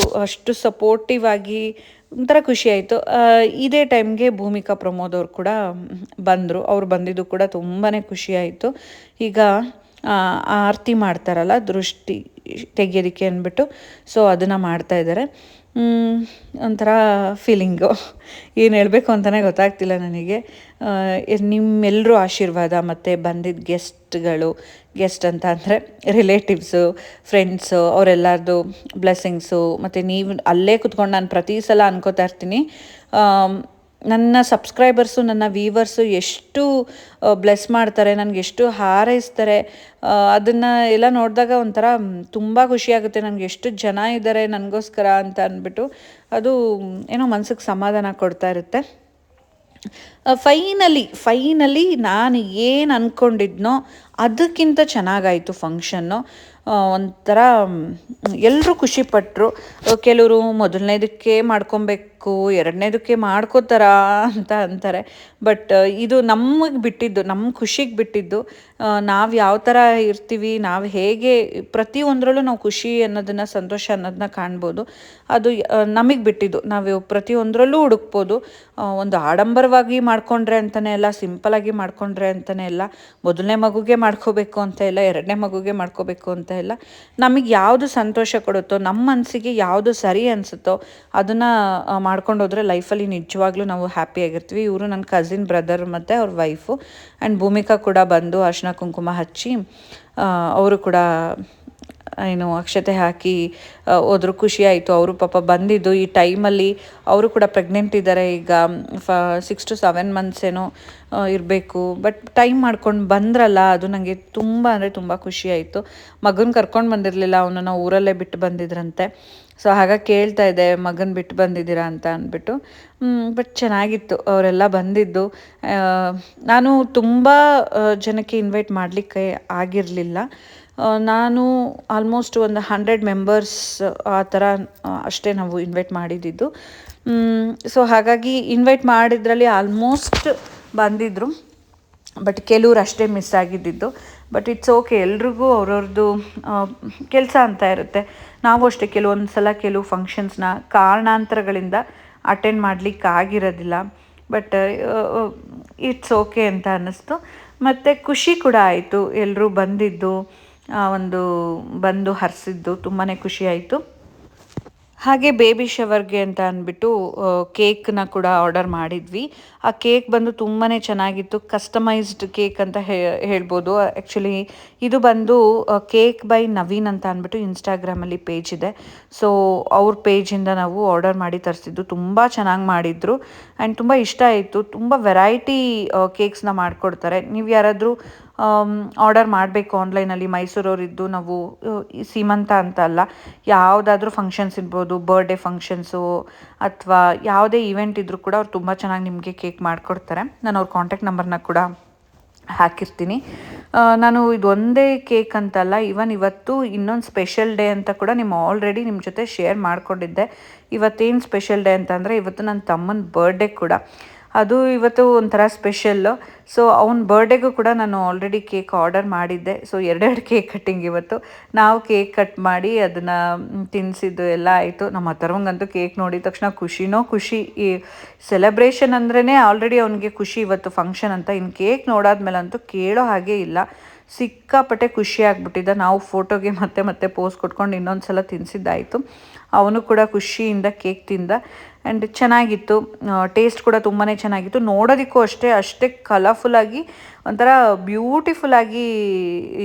Speaker 2: ಅಷ್ಟು ಸಪೋರ್ಟಿವ್ ಆಗಿ ಒಂಥರ ಖುಷಿ ಆಯಿತು. ಇದೇ ಟೈಮ್ಗೆ ಭೂಮಿಕಾ ಪ್ರಮೋದ್ ಅವರು ಕೂಡ ಬಂದರು. ಅವ್ರು ಬಂದಿದ್ದು ಕೂಡ ತುಂಬಾ ಖುಷಿ ಆಯಿತು. ಈಗ ಆರತಿ ಮಾಡ್ತಾರಲ್ಲ, ದೃಷ್ಟಿ ತೆಗಿಯೋದಕ್ಕೆ ಅಂದ್ಬಿಟ್ಟು, ಸೊ ಅದನ್ನು ಮಾಡ್ತಾಯಿದ್ದಾರೆ. ಒಂಥರ ಫೀಲಿಂಗು, ಏನು ಹೇಳಬೇಕು ಅಂತಲೇ ಗೊತ್ತಾಗ್ತಿಲ್ಲ ನನಗೆ. ನಿಮ್ಮೆಲ್ಲರೂ ಆಶೀರ್ವಾದ ಮತ್ತು ಬಂದಿದ್ದ ಗೆಸ್ಟ್ ಅಂತ ಅಂದರೆ ರಿಲೇಟಿವ್ಸು, ಫ್ರೆಂಡ್ಸು, ಅವರೆಲ್ಲರದು ಬ್ಲೆಸ್ಸಿಂಗ್ಸು. ಮತ್ತು ನೀವು ಅಲ್ಲೇ ಕುತ್ಕೊಂಡು ನಾನು ಪ್ರತಿ ಸಲ ಅನ್ಕೋತಾ ಇರ್ತೀನಿ, ನನ್ನ ಸಬ್ಸ್ಕ್ರೈಬರ್ಸು, ನನ್ನ ವ್ಯೂವರ್ಸು ಎಷ್ಟು ಬ್ಲೆಸ್ ಮಾಡ್ತಾರೆ, ನನಗೆ ಎಷ್ಟು ಹಾರೈಸ್ತಾರೆ. ಅದನ್ನು ಎಲ್ಲ ನೋಡಿದಾಗ ಒಂಥರ ತುಂಬ ಖುಷಿಯಾಗುತ್ತೆ. ನನಗೆ ಎಷ್ಟು ಜನ ಇದ್ದಾರೆ ನನಗೋಸ್ಕರ ಅಂತ ಅಂದ್ಬಿಟ್ಟು ಅದು ಏನೋ ಮನಸ್ಸಿಗೆ ಸಮಾಧಾನ ಕೊಡ್ತಾ ಇರುತ್ತೆ. ಫೈನಲಿ ನಾನು ಏನು ಅಂದ್ಕೊಂಡಿದ್ನೋ ಅದಕ್ಕಿಂತ ಚೆನ್ನಾಗಾಯಿತು ಫಂಕ್ಷನ್ನು. ಒಂಥರ ಎಲ್ಲರೂ ಖುಷಿಪಟ್ಟರು. ಕೆಲವರು ಮೊದಲನೇದಕ್ಕೆ ಮಾಡ್ಕೊಬೇಕು, ಎರಡನೇದಕ್ಕೆ ಮಾಡ್ಕೋತಾರ ಅಂತ ಅಂತಾರೆ. ಬಟ್ ಇದು ನಮಗೆ ಬಿಟ್ಟಿದ್ದು, ನಮ್ಮ ಖುಷಿಗೆ ಬಿಟ್ಟಿದ್ದು. ನಾವು ಯಾವ ಥರ ಇರ್ತೀವಿ, ನಾವು ಹೇಗೆ ಪ್ರತಿಯೊಂದರಲ್ಲೂ ನಾವು ಖುಷಿ ಅನ್ನೋದನ್ನು, ಸಂತೋಷ ಅನ್ನೋದನ್ನ ಕಾಣ್ಬೋದು. ಅದು ನಮಗೆ ಬಿಟ್ಟಿದ್ದು. ನಾವು ಪ್ರತಿಯೊಂದರಲ್ಲೂ ಹುಡುಕ್ಬೋದು. ಒಂದು ಆಡಂಬರವಾಗಿ ಮಾಡಿಕೊಂಡ್ರೆ ಅಂತಲೇ ಇಲ್ಲ, ಸಿಂಪಲಾಗಿ ಮಾಡಿಕೊಂಡ್ರೆ ಅಂತಲೇ ಇಲ್ಲ, ಮೊದಲನೇ ಮಗುಗೆ ಮಾಡ್ಕೋಬೇಕು ಅಂತ ಇಲ್ಲ, ಎರಡನೇ ಮಗುಗೆ ಮಾಡ್ಕೋಬೇಕು ಅಂತ ಇಲ್ಲ. ನಮಗೆ ಯಾವುದು ಸಂತೋಷ ಕೊಡುತ್ತೋ, ನಮ್ಮ ಮನಸ್ಸಿಗೆ ಯಾವುದು ಸರಿ ಅನಿಸುತ್ತೋ ಅದನ್ನು ಮಾಡ್ಕೊಂಡು ಹೋದರೆ ಲೈಫಲ್ಲಿ ನಿಜವಾಗ್ಲೂ ನಾವು ಹ್ಯಾಪಿಯಾಗಿರ್ತೀವಿ. ಇವರು ನನ್ನ ಕಸಿನ್ ಬ್ರದರ್ ಮತ್ತು ಅವ್ರ ವೈಫು. ಆ್ಯಂಡ್ ಭೂಮಿಕಾ ಕೂಡ ಬಂದು ಅರಿಶಿನ ಕುಂಕುಮ ಹಚ್ಚಿ ಅವರು ಕೂಡ ಏನು ಅಕ್ಷತೆ ಹಾಕಿ ಹೋದ್ರು. ಖುಷಿ ಆಯಿತು. ಅವರು ಪಾಪ ಬಂದಿದ್ದು ಈ ಟೈಮಲ್ಲಿ. ಅವರು ಕೂಡ ಪ್ರೆಗ್ನೆಂಟ್ ಇದ್ದಾರೆ. ಈಗ 6 to 7 months ಏನೋ ಇರಬೇಕು. ಬಟ್ ಟೈಮ್ ಮಾಡ್ಕೊಂಡು ಬಂದ್ರಲ್ಲ, ಅದು ನನಗೆ ತುಂಬ ಅಂದರೆ ತುಂಬ ಖುಷಿ ಆಯಿತು. ಮಗನ ಕರ್ಕೊಂಡು ಬಂದಿರಲಿಲ್ಲ, ಅವನನ್ನು ಊರಲ್ಲೇ ಬಿಟ್ಟು ಬಂದಿದ್ರಂತೆ. ಸೊ ಹಾಗಾಗಿ ಕೇಳ್ತಾ ಇದ್ದೆ, ಮಗನ ಬಿಟ್ಟು ಬಂದಿದ್ದೀರಾ ಅಂತ ಅಂದ್ಬಿಟ್ಟು. ಬಟ್ ಚೆನ್ನಾಗಿತ್ತು ಅವರೆಲ್ಲ ಬಂದಿದ್ದು. ನಾನು ತುಂಬ ಜನಕ್ಕೆ ಇನ್ವೈಟ್ ಮಾಡಲಿಕ್ಕೆ ಆಗಿರಲಿಲ್ಲ. ನಾನು ಆಲ್ಮೋಸ್ಟ್ ಒಂದು 100 ಮೆಂಬರ್ಸ್ ಆ ಥರ ಅಷ್ಟೇ ನಾವು ಇನ್ವೈಟ್ ಮಾಡಿದ್ದಿದ್ದು. ಸೊ ಹಾಗಾಗಿ ಇನ್ವೈಟ್ ಮಾಡಿದ್ರಲ್ಲಿ ಆಲ್ಮೋಸ್ಟ್ ಬಂದಿದ್ದರು. ಬಟ್ ಕೆಲವ್ರು ಅಷ್ಟೇ ಮಿಸ್ ಆಗಿದ್ದಿದ್ದು. ಬಟ್ ಇಟ್ಸ್ ಓಕೆ, ಎಲ್ರಿಗೂ ಅವ್ರವ್ರದ್ದು ಕೆಲಸ ಅಂತ ಇರುತ್ತೆ. ನಾವು ಅಷ್ಟೇ ಕೆಲವೊಂದು ಸಲ ಕೆಲವು ಫಂಕ್ಷನ್ಸ್ನ ಕಾರಣಾಂತರಗಳಿಂದ ಅಟೆಂಡ್ ಮಾಡಲಿಕ್ಕೆ ಆಗಿರೋದಿಲ್ಲ. ಬಟ್ ಇಟ್ಸ್ ಓಕೆ ಅಂತ ಅನ್ನಿಸ್ತು. ಮತ್ತು ಖುಷಿ ಕೂಡ ಆಯಿತು, ಎಲ್ಲರೂ ಬಂದಿದ್ದು, ಬಂದು ಹರಿಸಿದ್ದು ತುಂಬಾ ಖುಷಿ ಆಯಿತು. ಹಾಗೆ ಬೇಬಿ ಶವರ್ಗೆ ಅಂತ ಅಂದ್ಬಿಟ್ಟು ಕೇಕ್ನ ಕೂಡ ಆರ್ಡರ್ ಮಾಡಿದ್ವಿ. ಆ ಕೇಕ್ ಬಂದು ತುಂಬಾ ಚೆನ್ನಾಗಿತ್ತು. ಕಸ್ಟಮೈಸ್ಡ್ ಕೇಕ್ ಅಂತ ಹೇಳ್ಬೋದು. ಆ್ಯಕ್ಚುಲಿ ಇದು ಬಂದು ಕೇಕ್ ಬೈ ನವೀನ್ ಅಂತ ಅಂದ್ಬಿಟ್ಟು ಇನ್ಸ್ಟಾಗ್ರಾಮಲ್ಲಿ ಪೇಜ್ ಇದೆ. ಸೊ ಅವ್ರ ಪೇಜಿಂದ ನಾವು ಆರ್ಡರ್ ಮಾಡಿ ತರಿಸಿದ್ದು. ತುಂಬ ಚೆನ್ನಾಗಿ ಮಾಡಿದರು ಆ್ಯಂಡ್ ತುಂಬ ಇಷ್ಟ ಆಯಿತು. ತುಂಬ ವೆರೈಟಿ ಕೇಕ್ಸ್ನ ಮಾಡಿಕೊಡ್ತಾರೆ. ನೀವು ಯಾರಾದರೂ ಆರ್ಡರ್ ಮಾಡಬೇಕು ಆನ್ಲೈನಲ್ಲಿ, ಮೈಸೂರವರಿದ್ದು, ನಾವು ಸೀಮಂತ ಅಂತ ಅಲ್ಲ, ಯಾವುದಾದ್ರೂ ಫಂಕ್ಷನ್ಸ್ ಇರ್ಬೋದು, ಬರ್ಡೇ ಫಂಕ್ಷನ್ಸು ಅಥವಾ ಯಾವುದೇ ಈವೆಂಟ್ ಇದ್ದರೂ ಕೂಡ ಅವ್ರು ತುಂಬ ಚೆನ್ನಾಗಿ ನಿಮಗೆ ಕೇಕ್ ಮಾಡಿಕೊಡ್ತಾರೆ. ನಾನು ಅವ್ರ ಕಾಂಟ್ಯಾಕ್ಟ್ ನಂಬರ್ನ ಕೂಡ ಹಾಕಿರ್ತೀನಿ. ನಾನು ಇದೊಂದೇ ಕೇಕ್ ಅಂತಲ್ಲ, ಇವನ್ ಇವತ್ತು ಇನ್ನೊಂದು ಸ್ಪೆಷಲ್ ಡೇ ಅಂತ ಕೂಡ ಆಲ್ರೆಡಿ ನಿಮ್ಮ ಜೊತೆ ಶೇರ್ ಮಾಡಿಕೊಂಡಿದ್ದೆ. ಇವತ್ತೇನು ಸ್ಪೆಷಲ್ ಡೇ ಅಂತಂದರೆ ಇವತ್ತು ನನ್ನ ತಮ್ಮನ ಬರ್ಡೇ ಕೂಡ. ಅದು ಇವತ್ತು ಒಂಥರ ಸ್ಪೆಷಲ್ಲು. ಸೊ ಅವ್ನ ಬರ್ಡೇಗೂ ಕೂಡ ನಾನು ಆಲ್ರೆಡಿ ಕೇಕ್ ಆರ್ಡರ್ ಮಾಡಿದ್ದೆ. ಸೊ ಎರಡೆರಡು ಕೇಕ್ ಕಟ್ಟಿಂಗ್ ಇವತ್ತು. ನಾವು ಕೇಕ್ ಕಟ್ ಮಾಡಿ ಅದನ್ನು ತಿನ್ನಿಸಿದ್ದು ಎಲ್ಲ ಆಯಿತು. ನಮ್ಮ ಅಥರ್ವಂಗಂತೂ ಕೇಕ್ ನೋಡಿದ ತಕ್ಷಣ ಖುಷಿ. ಈ ಸೆಲೆಬ್ರೇಷನ್ ಅಂದ್ರೇ ಆಲ್ರೆಡಿ ಅವನಿಗೆ ಖುಷಿ ಇವತ್ತು ಫಂಕ್ಷನ್ ಅಂತ. ಇನ್ನು ಕೇಕ್ ನೋಡಾದ್ಮೇಲಂತೂ ಕೇಳೋ ಹಾಗೆ ಇಲ್ಲ. ಸಿಕ್ಕಾಪಟ್ಟೆ ಖುಷಿ ಆಗ್ಬಿಟ್ಟಿದ್ದ. ನಾವು ಫೋಟೋಗೆ ಮತ್ತೆ ಪೋಸ್ ಕೊಟ್ಕೊಂಡು ಇನ್ನೊಂದು ಸಲ ತಿನ್ನಿಸಿದ್ದಾಯಿತು. ಅವನು ಕೂಡ ಖುಷಿಯಿಂದ ಕೇಕ್ ತಿಂದ. ಆ್ಯಂಡ್ ಚೆನ್ನಾಗಿತ್ತು. ಟೇಸ್ಟ್ ಕೂಡ ತುಂಬಾ ಚೆನ್ನಾಗಿತ್ತು. ನೋಡೋದಕ್ಕೂ ಅಷ್ಟೇ ಕಲರ್ಫುಲ್ಲಾಗಿ ಒಂಥರ ಬ್ಯೂಟಿಫುಲ್ಲಾಗಿ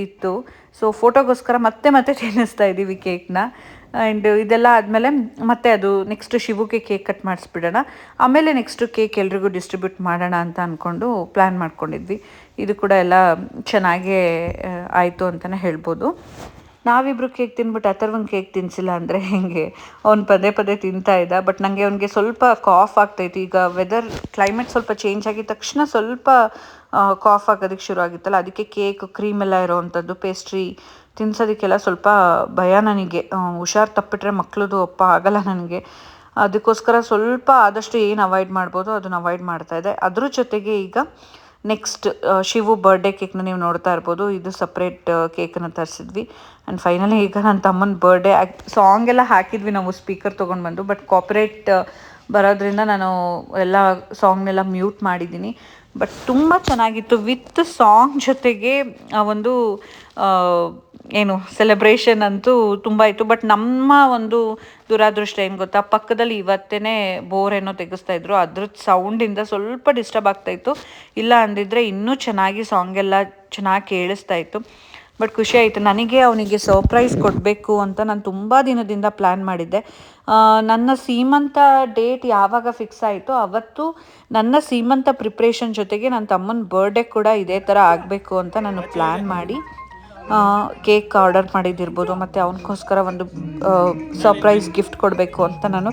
Speaker 2: ಇತ್ತು. ಸೊ ಫೋಟೋಗೋಸ್ಕರ ಮತ್ತೆ ತಿನ್ನಿಸ್ತಾ ಇದ್ದೀವಿ ಕೇಕ್ನ. ಆ್ಯಂಡ್ ಇದೆಲ್ಲ ಆದಮೇಲೆ ಮತ್ತೆ ಅದು ನೆಕ್ಸ್ಟ್ ಶಿವುಗೆ ಕೇಕ್ ಕಟ್ ಮಾಡಿಸ್ಬಿಡೋಣ. ಆಮೇಲೆ ನೆಕ್ಸ್ಟು ಕೇಕ್ ಎಲ್ರಿಗೂ ಡಿಸ್ಟ್ರಿಬ್ಯೂಟ್ ಮಾಡೋಣ ಅಂತ ಅಂದ್ಕೊಂಡು ಪ್ಲ್ಯಾನ್ ಮಾಡ್ಕೊಂಡಿದ್ವಿ. ಇದು ಕೂಡ ಎಲ್ಲ ಚೆನ್ನಾಗೇ ಆಯಿತು ಅಂತಲೇ ಹೇಳ್ಬೋದು. ನಾವಿಬ್ಬರು ಕೇಕ್ ತಿಂದ್ಬಿಟ್ಟು ಅಥರ್ವಂಗೆ ಕೇಕ್ ತಿನ್ನಿಸಿಲ್ಲ ಅಂದರೆ ಹೆಂಗೆ? ಅವ್ನು ಪದೇ ತಿಂತಾ ಇದ್ದ. ಬಟ್ ನನಗೆ ಅವನಿಗೆ ಸ್ವಲ್ಪ ಕಾಫ್ ಆಗ್ತಾಯಿತ್ತು. ಈಗ ಕ್ಲೈಮೇಟ್ ಸ್ವಲ್ಪ ಚೇಂಜ್ ಆಗಿದ ತಕ್ಷಣ ಸ್ವಲ್ಪ ಕಾಫ್ ಆಗೋದಕ್ಕೆ ಶುರು ಆಗಿತ್ತಲ್ಲ, ಅದಕ್ಕೆ ಕೇಕ್ ಕ್ರೀಮೆಲ್ಲ ಇರೋವಂಥದ್ದು ಪೇಸ್ಟ್ರಿ ತಿನ್ನಿಸೋದಕ್ಕೆಲ್ಲ ಸ್ವಲ್ಪ ಭಯ ನನಗೆ. ಹುಷಾರು ತಪ್ಪಿಟ್ರೆ ಮಕ್ಕಳದು ಅಪ್ಪ ಆಗಲ್ಲ ನನಗೆ. ಅದಕ್ಕೋಸ್ಕರ ಸ್ವಲ್ಪ ಆದಷ್ಟು ಏನು ಅವಾಯ್ಡ್ ಮಾಡ್ಬೋದು ಅದನ್ನು ಅವಾಯ್ಡ್ ಮಾಡ್ತಾಯಿದ್ದೆ. ಅದ್ರ ಜೊತೆಗೆ ಈಗ ನೆಕ್ಸ್ಟ್ ಶಿವು ಬರ್ಡೇ ಕೇಕ್ನ ನೀವು ನೋಡ್ತಾ ಇರ್ಬೋದು. ಇದು ಸಪ್ರೇಟ್ ಕೇಕನ್ನು ತರಿಸಿದ್ವಿ. ಆ್ಯಂಡ್ ಫೈನಲಿ ಈಗ ನನ್ನ ತಮ್ಮನ ಬರ್ಡೇ ಸಾಂಗ್ ಎಲ್ಲ ಹಾಕಿದ್ವಿ ನಾವು ಸ್ಪೀಕರ್ ತೊಗೊಂಡು ಬಂದು. ಬಟ್ ಕಾಪಿರೈಟ್ ಬರೋದ್ರಿಂದ ನಾನು ಎಲ್ಲ ಸಾಂಗ್ನೆಲ್ಲ ಮ್ಯೂಟ್ ಮಾಡಿದ್ದೀನಿ. ಬಟ್ ತುಂಬ ಚೆನ್ನಾಗಿತ್ತು. ವಿತ್ ಸಾಂಗ್ ಜೊತೆಗೆ ಒಂದು ಸೆಲೆಬ್ರೇಷನ್ ಅಂತೂ ತುಂಬ ಇತ್ತು. ಬಟ್ ನಮ್ಮ ಒಂದು ದುರಾದೃಷ್ಟ ಏನು ಗೊತ್ತಾ, ಪಕ್ಕದಲ್ಲಿ ಇವತ್ತೇ ಬೋರ್ ಏನೋ ತೆಗೆಸ್ತಾಯಿದ್ರು. ಅದ್ರದ್ದು ಸೌಂಡಿಂದ ಸ್ವಲ್ಪ ಡಿಸ್ಟರ್ಬ್ ಆಗ್ತಾಯಿತ್ತು. ಇಲ್ಲ ಅಂದಿದ್ರೆ ಇನ್ನೂ ಚೆನ್ನಾಗಿ ಸಾಂಗ್ ಎಲ್ಲ ಚೆನ್ನಾಗಿ ಕೇಳಿಸ್ತಾಯಿತ್ತು. ಬಟ್ ಖುಷಿ ಆಯಿತು. ನನಗೆ ಅವನಿಗೆ ಸರ್ಪ್ರೈಸ್ ಕೊಡಬೇಕು ಅಂತ ನಾನು ತುಂಬ ದಿನದಿಂದ ಪ್ಲ್ಯಾನ್ ಮಾಡಿದ್ದೆ. ನನ್ನ ಸೀಮಂತ ಡೇಟ್ ಯಾವಾಗ ಫಿಕ್ಸ್ ಆಯಿತು ಅವತ್ತು ನನ್ನ ಸೀಮಂತ ಪ್ರಿಪ್ರೇಷನ್ ಜೊತೆಗೆ ನನ್ನ ತಮ್ಮನ ಬರ್ಡೇ ಕೂಡ ಇದೇ ಥರ ಆಗಬೇಕು ಅಂತ ನಾನು ಪ್ಲ್ಯಾನ್ ಮಾಡಿ ಕೇಕ್ ಆರ್ಡರ್ ಮಾಡಿದ್ದಿರ್ಬೋದು. ಮತ್ತು ಅವನಿಗೋಸ್ಕರ ಒಂದು ಸರ್ಪ್ರೈಸ್ ಗಿಫ್ಟ್ ಕೊಡಬೇಕು ಅಂತ ನಾನು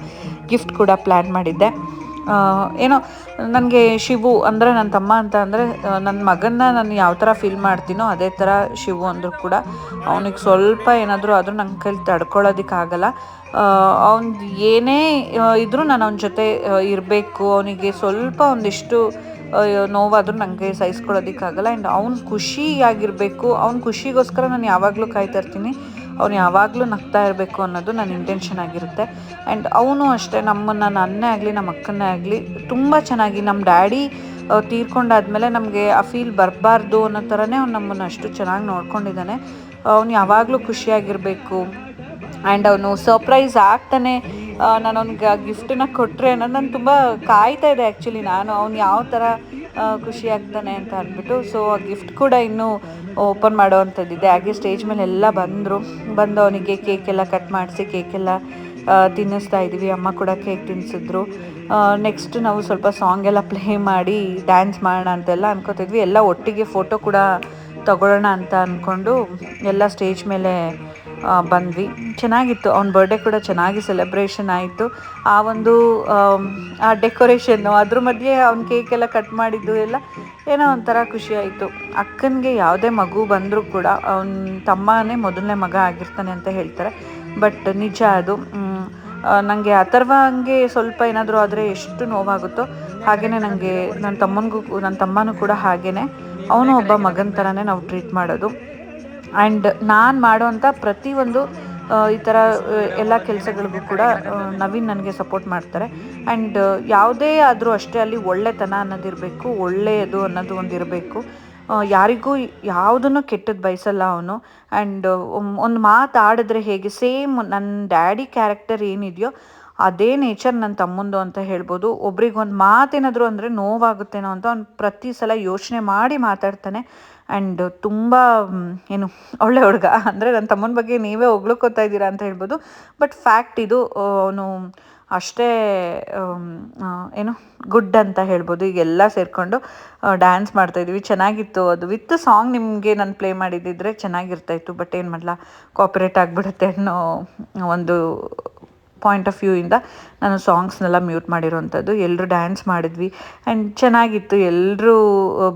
Speaker 2: ಗಿಫ್ಟ್ ಕೂಡ ಪ್ಲ್ಯಾನ್ ಮಾಡಿದ್ದೆ. ಏನೋ ನನಗೆ ಶಿವು ಅಂದರೆ ನನ್ನ ತಮ್ಮ ಅಂತ ಅಂದರೆ ನನ್ನ ಮಗನ್ನ ನಾನು ಯಾವ ಥರ ಫೀಲ್ ಮಾಡ್ತೀನೋ ಅದೇ ಥರ ಶಿವು ಅಂದರೂ ಕೂಡ. ಅವನಿಗೆ ಸ್ವಲ್ಪ ಏನಾದರೂ ಆದರೂ ನನ್ನ ಕೈಲಿ ತಡ್ಕೊಳ್ಳೋದಕ್ಕಾಗಲ್ಲ. ಅವ್ನು ಏನೇ ಇದ್ದರೂ ನಾನು ಅವನ ಜೊತೆ ಇರಬೇಕು. ಅವನಿಗೆ ಸ್ವಲ್ಪ ಒಂದಿಷ್ಟು ನೋವಾದರೂ ನನಗೆ ಸಹಿಸ್ಕೊಳ್ಳೋದಕ್ಕಾಗಲ್ಲ. ಆ್ಯಂಡ್ ಅವ್ನು ಖುಷಿಯಾಗಿರಬೇಕು. ಅವ್ನ ಖುಷಿಗೋಸ್ಕರ ನಾನು ಯಾವಾಗಲೂ ಕಾಯ್ತಾ ಇರ್ತೀನಿ. ಅವ್ನು ಯಾವಾಗಲೂ ನಗ್ತಾ ಇರಬೇಕು ಅನ್ನೋದು ನನ್ನ ಇಂಟೆನ್ಷನ್ ಆಗಿರುತ್ತೆ. ಆ್ಯಂಡ್ ಅವನು ಅಷ್ಟೇ ನನ್ನೇ ಆಗಲಿ ನಮ್ಮ ಅಕ್ಕನ್ನೇ ಆಗಲಿ ತುಂಬ ಚೆನ್ನಾಗಿ ನಮ್ಮ ಡ್ಯಾಡಿ ತೀರ್ಕೊಂಡಾದ್ಮೇಲೆ ನಮಗೆ ಆ ಫೀಲ್ ಬರಬಾರ್ದು ಅನ್ನೋ ಥರನೇ ಅವ್ನು ನಮ್ಮನ್ನು ಅಷ್ಟು ಚೆನ್ನಾಗಿ ನೋಡ್ಕೊಂಡಿದ್ದಾನೆ. ಅವ್ನು ಯಾವಾಗಲೂ ಖುಷಿಯಾಗಿರಬೇಕು. ಆ್ಯಂಡ್ ಅವನು ಸರ್ಪ್ರೈಸ್ ಆಗ್ತಾನೆ ನಾನು ಅವ್ನಿಗೆ ಆ ಗಿಫ್ಟನ್ನ ಕೊಟ್ಟರೆ ಅನ್ನೋದು ನಾನು ತುಂಬ ಕಾಯ್ತಾ ಇದೆ ಆ್ಯಕ್ಚುಲಿ. ನಾನು ಅವ್ನು ಯಾವ ಥರ ಖುಷಿ ಆಗ್ತಾನೆ ಅಂತ ಅಂದ್ಬಿಟ್ಟು. ಸೊ ಆ ಗಿಫ್ಟ್ ಕೂಡ ಇನ್ನೂ ಓಪನ್ ಮಾಡೋವಂಥದ್ದಿದೆ. ಹಾಗೆ ಸ್ಟೇಜ್ ಮೇಲೆ ಎಲ್ಲ ಬಂದು ಅವನಿಗೆ ಕೇಕೆಲ್ಲ ಕಟ್ ಮಾಡಿಸಿ ಕೇಕೆಲ್ಲ ತಿನ್ನಿಸ್ತಾ ಇದ್ದೀವಿ. ಅಮ್ಮ ಕೂಡ ಕೇಕ್ ತಿನ್ನಿಸಿದ್ರು. ನೆಕ್ಸ್ಟ್ ನಾವು ಸ್ವಲ್ಪ ಸಾಂಗ್ ಎಲ್ಲ ಪ್ಲೇ ಮಾಡಿ ಡ್ಯಾನ್ಸ್ ಮಾಡೋಣ ಅಂತೆಲ್ಲ ಅನ್ಕೋತಿದ್ವಿ. ಎಲ್ಲ ಒಟ್ಟಿಗೆ ಫೋಟೋ ಕೂಡ ತಗೊಳ್ಳೋಣ ಅಂತ ಅಂದ್ಕೊಂಡು ಎಲ್ಲ ಸ್ಟೇಜ್ ಮೇಲೆ ಬಂದ್ವಿ. ಚೆನ್ನಾಗಿತ್ತು. ಅವ್ನ ಬರ್ಡೇ ಕೂಡ ಚೆನ್ನಾಗಿ ಸೆಲೆಬ್ರೇಷನ್ ಆಯಿತು. ಆ ಒಂದು ಆ ಡೆಕೋರೇಷನ್ನು ಅದ್ರ ಮಧ್ಯೆ ಅವ್ನ ಕೇಕೆಲ್ಲ ಕಟ್ ಮಾಡಿದ್ದು ಎಲ್ಲ ಏನೋ ಒಂಥರ ಖುಷಿ ಆಯಿತು. ಅಕ್ಕನಿಗೆ ಯಾವುದೇ ಮಗು ಬಂದರೂ ಕೂಡ ಅವನ ತಮ್ಮನೇ ಮೊದಲನೇ ಮಗ ಆಗಿರ್ತಾನೆ ಅಂತ ಹೇಳ್ತಾರೆ. ಬಟ್ ನಿಜ ಅದು. ನನಗೆ ಅಥರ್ವಂಗೆ ಸ್ವಲ್ಪ ಏನಾದರೂ ಆದರೆ ಎಷ್ಟು ನೋವಾಗುತ್ತೋ ಹಾಗೆಯೇ ನನಗೆ ನನ್ನ ತಮ್ಮನೂ ಕೂಡ ಹಾಗೆಯೇ. ಅವನು ಒಬ್ಬ ಮಗನ ಥರನೇ ನಾವು ಟ್ರೀಟ್ ಮಾಡೋದು. ಆ್ಯಂಡ್ ನಾನು ಮಾಡೋವಂಥ ಪ್ರತಿಯೊಂದು ಈ ಥರ ಎಲ್ಲ ಕೆಲಸಗಳಿಗೂ ಕೂಡ ನವೀನ್ ನನಗೆ ಸಪೋರ್ಟ್ ಮಾಡ್ತಾರೆ. ಆ್ಯಂಡ್ ಯಾವುದೇ ಆದರೂ ಅಷ್ಟೇ ಅಲ್ಲಿ ಒಳ್ಳೆತನ ಅನ್ನೋದಿರಬೇಕು, ಒಳ್ಳೆಯದು ಅನ್ನೋದು ಒಂದಿರಬೇಕು. ಯಾರಿಗೂ ಯಾವುದನ್ನು ಕೆಟ್ಟದ್ದು ಬಯಸಲ್ಲ ಅವನು. ಆ್ಯಂಡ್ ಒಂದು ಮಾತು ಆಡಿದ್ರೆ ಹೇಗೆ ಸೇಮ್ ನನ್ನ ಡ್ಯಾಡಿ ಕ್ಯಾರೆಕ್ಟರ್ ಏನಿದೆಯೋ ಅದೇ ನೇಚರ್ ನನ್ನ ತಮ್ಮಂದು ಅಂತ ಹೇಳ್ಬೋದು. ಒಬ್ರಿಗೊಂದು ಮಾತೇನಾದರೂ ಅಂದರೆ ನೋವಾಗುತ್ತೇನೋ ಅಂತ ಅವ್ನು ಪ್ರತಿ ಸಲ ಯೋಚನೆ ಮಾಡಿ ಮಾತಾಡ್ತಾನೆ. ಆ್ಯಂಡ್ ತುಂಬ ಒಳ್ಳೆ ಹುಡುಗ. ಅಂದರೆ ನನ್ನ ತಮ್ಮನ ಬಗ್ಗೆ ನೀವೇ ಹೊಗಳ್ಕೋತಾ ಇದ್ದೀರಾ ಅಂತ ಹೇಳ್ಬೋದು. ಬಟ್ ಫ್ಯಾಕ್ಟ್ ಇದು. ಅವನು ಅಷ್ಟೇ ಗುಡ್ ಅಂತ ಹೇಳ್ಬೋದು. ಈಗೆಲ್ಲ ಸೇರಿಕೊಂಡು ಡ್ಯಾನ್ಸ್ ಮಾಡ್ತಾಯಿದ್ವಿ. ಚೆನ್ನಾಗಿತ್ತು ಅದು. ವಿತ್ ಸಾಂಗ್ ನಿಮಗೆ ನಾನು ಪ್ಲೇ ಮಾಡಿದ್ದಿದ್ರೆ ಚೆನ್ನಾಗಿರ್ತಾಯಿತ್ತು. ಬಟ್ ಏನು ಮಾಡಲ್ಲ, ಕಾಪಿರೈಟ್ ಆಗಿಬಿಡುತ್ತೆ ಅನ್ನೋ ಒಂದು ಪಾಯಿಂಟ್ ಆಫ್ ವ್ಯೂ ಇಂದ ನಾನು ಸಾಂಗ್ಸ್ನೆಲ್ಲ ಮ್ಯೂಟ್ ಮಾಡಿರೋವಂಥದ್ದು. ಎಲ್ಲರೂ ಡ್ಯಾನ್ಸ್ ಮಾಡಿದ್ವಿ ಆ್ಯಂಡ್ ಚೆನ್ನಾಗಿತ್ತು. ಎಲ್ಲರೂ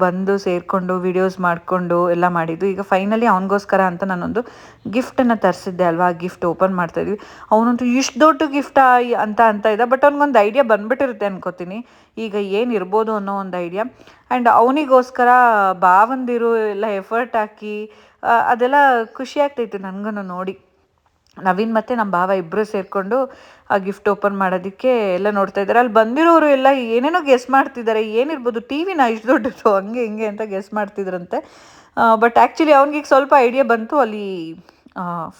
Speaker 2: ಬಂದು ಸೇರಿಕೊಂಡು ವಿಡಿಯೋಸ್ ಮಾಡಿಕೊಂಡು ಎಲ್ಲ ಮಾಡಿದ್ದು. ಈಗ ಫೈನಲಿ ಅವನಿಗೋಸ್ಕರ ಅಂತ ನಾನೊಂದು ಗಿಫ್ಟನ್ನು ತರಿಸಿದ್ದೆ ಅಲ್ವಾ, ಆ ಗಿಫ್ಟ್ ಓಪನ್ ಮಾಡ್ತಾಯಿದ್ವಿ. ಅವನಂತೂ ಇಷ್ಟು ದೊಡ್ಡ ಗಿಫ್ಟಾ ಅಂತ ಇದ್ದ. ಬಟ್ ಅವ್ನಿಗೊಂದು ಐಡಿಯಾ ಬಂದುಬಿಟ್ಟಿರುತ್ತೆ ಅನ್ಕೋತೀನಿ ಈಗ ಏನಿರ್ಬೋದು ಅನ್ನೋ ಒಂದು ಐಡಿಯಾ. ಆ್ಯಂಡ್ ಅವನಿಗೋಸ್ಕರ ಭಾವಂದಿರು ಎಲ್ಲ ಎಫರ್ಟ್ ಹಾಕಿ ಅದೆಲ್ಲ ಖುಷಿ ಆಗ್ತೈತೆ ನನಗೂ ನೋಡಿ. ನವೀನ್ ಮತ್ತು ನಮ್ಮ ಭಾವ ಇಬ್ಬರು ಸೇರಿಕೊಂಡು ಆ ಗಿಫ್ಟ್ ಓಪನ್ ಮಾಡೋದಕ್ಕೆ ಎಲ್ಲ ನೋಡ್ತಾ ಇದ್ದಾರೆ. ಅಲ್ಲಿ ಬಂದಿರೋರು ಎಲ್ಲ ಏನೇನೋ ಗೆಸ್ ಮಾಡ್ತಿದ್ದಾರೆ, ಏನಿರ್ಬೋದು, ಟಿ ವಿನ ಇಷ್ಟು ದೊಡ್ಡದು ಹಂಗೆ ಹಿಂಗೆ ಅಂತ ಗೆಸ್ ಮಾಡ್ತಿದ್ರಂತೆ. ಬಟ್ ಆ್ಯಕ್ಚುಲಿ ಅವ್ನಿಗೆ ಸ್ವಲ್ಪ ಐಡಿಯಾ ಬಂತು, ಅಲ್ಲಿ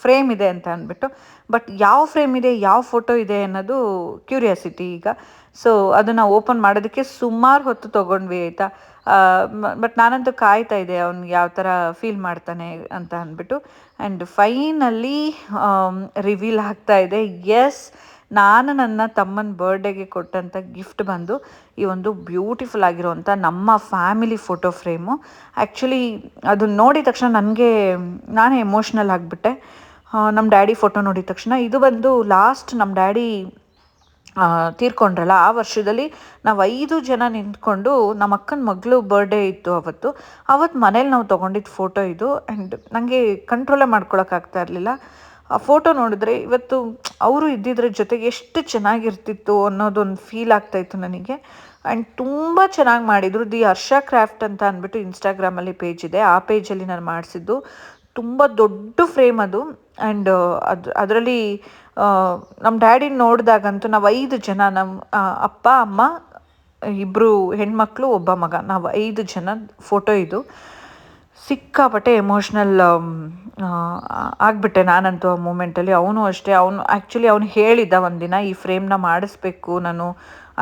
Speaker 2: ಫ್ರೇಮ್ ಇದೆ ಅಂತ ಅಂದ್ಬಿಟ್ಟು. ಬಟ್ ಯಾವ ಫ್ರೇಮ್ ಇದೆ, ಯಾವ ಫೋಟೋ ಇದೆ ಅನ್ನೋದು ಕ್ಯೂರಿಯಾಸಿಟಿ ಈಗ. ಸೊ ಅದನ್ನು ಓಪನ್ ಮಾಡೋದಕ್ಕೆ ಸುಮಾರು ಹೊತ್ತು ತೊಗೊಂಡ್ವಿ ಆಯಿತಾ. ಬಟ್ ನಾನಂತೂ ಕಾಯ್ತಾ ಇದ್ದೆ ಅವ್ನಿಗೆ ಯಾವ ಥರ ಫೀಲ್ ಮಾಡ್ತಾನೆ ಅಂತ ಅಂದ್ಬಿಟ್ಟು. ಆ್ಯಂಡ್ ಫೈನಲಿ ರಿವೀಲ್ ಆಗ್ತಾ ಇದೆ. ಎಸ್, ನಾನು ನನ್ನ ತಮ್ಮನ ಬರ್ಡೇಗೆ ಕೊಟ್ಟಂಥ ಗಿಫ್ಟ್ ಬಂದು ಈ ಒಂದು ಬ್ಯೂಟಿಫುಲ್ ಆಗಿರೋವಂಥ ನಮ್ಮ ಫ್ಯಾಮಿಲಿ ಫೋಟೋ ಫ್ರೇಮು. ಆ್ಯಕ್ಚುಲಿ ಅದನ್ನ ನೋಡಿದ ತಕ್ಷಣ ನಾನೇ ಎಮೋಷ್ನಲ್ ಆಗಿಬಿಟ್ಟೆ. ನಮ್ಮ ಡ್ಯಾಡಿ ಫೋಟೋ ನೋಡಿದ ತಕ್ಷಣ. ಇದು ಬಂದು ಲಾಸ್ಟ್ ನಮ್ಮ ಡ್ಯಾಡಿ ತೀರ್ಕೊಂಡ್ರಲ್ಲ, ಆ ವರ್ಷದಲ್ಲಿ ನಾವು 5 ಜನ ನಿಂತ್ಕೊಂಡು, ನಮ್ಮ ಅಕ್ಕನ ಮಗಳು ಬರ್ಡೇ ಇತ್ತು ಅವತ್ತು ಮನೇಲಿ ನಾವು ತೊಗೊಂಡಿದ್ದು ಫೋಟೋ ಇದು. ಆ್ಯಂಡ್ ನನಗೆ ಕಂಟ್ರೋಲೇ ಮಾಡ್ಕೊಳಕ್ಕಾಗ್ತಾ ಇರಲಿಲ್ಲ. ಆ ಫೋಟೋ ನೋಡಿದ್ರೆ ಇವತ್ತು ಅವರು ಇದ್ದಿದ್ರ ಜೊತೆಗೆ ಎಷ್ಟು ಚೆನ್ನಾಗಿರ್ತಿತ್ತು ಅನ್ನೋದೊಂದು ಫೀಲ್ ಆಗ್ತಾಯಿತ್ತು ನನಗೆ. ಆ್ಯಂಡ್ ತುಂಬ ಚೆನ್ನಾಗಿ ಮಾಡಿದರು. ದಿ ಹರ್ಷ ಕ್ರಾಫ್ಟ್ ಅಂತ ಅಂದ್ಬಿಟ್ಟು ಇನ್ಸ್ಟಾಗ್ರಾಮಲ್ಲಿ ಪೇಜ್ ಇದೆ, ಆ ಪೇಜಲ್ಲಿ ನಾನು ಮಾಡಿಸಿದ್ದು. ತುಂಬ ದೊಡ್ಡ ಫ್ರೇಮ್ ಅದು. ಆ್ಯಂಡ್ ಅದರಲ್ಲಿ ನಮ್ಮ ಡ್ಯಾಡಿ ನೋಡಿದಾಗಂತೂ ನಾವು 5 ಜನ, ನಮ್ಮ ಅಪ್ಪ ಅಮ್ಮ, 2 ಹೆಣ್ಮಕ್ಳು, ಒಬ್ಬ ಮಗ, ನಾವು 5 ಜನ ಫೋಟೋ ಇದು. ಸಿಕ್ಕಾಪಟ್ಟೆ ಎಮೋಷ್ನಲ್ ಆಗಿಬಿಟ್ಟೆ ನಾನಂತೂ ಆ ಮೂಮೆಂಟಲ್ಲಿ. ಅವನು ಅಷ್ಟೇ, ಅವನು ಹೇಳಿದ್ದ ಒಂದಿನ ಈ ಫ್ರೇಮ್ನ ಮಾಡಿಸ್ಬೇಕು ನಾನು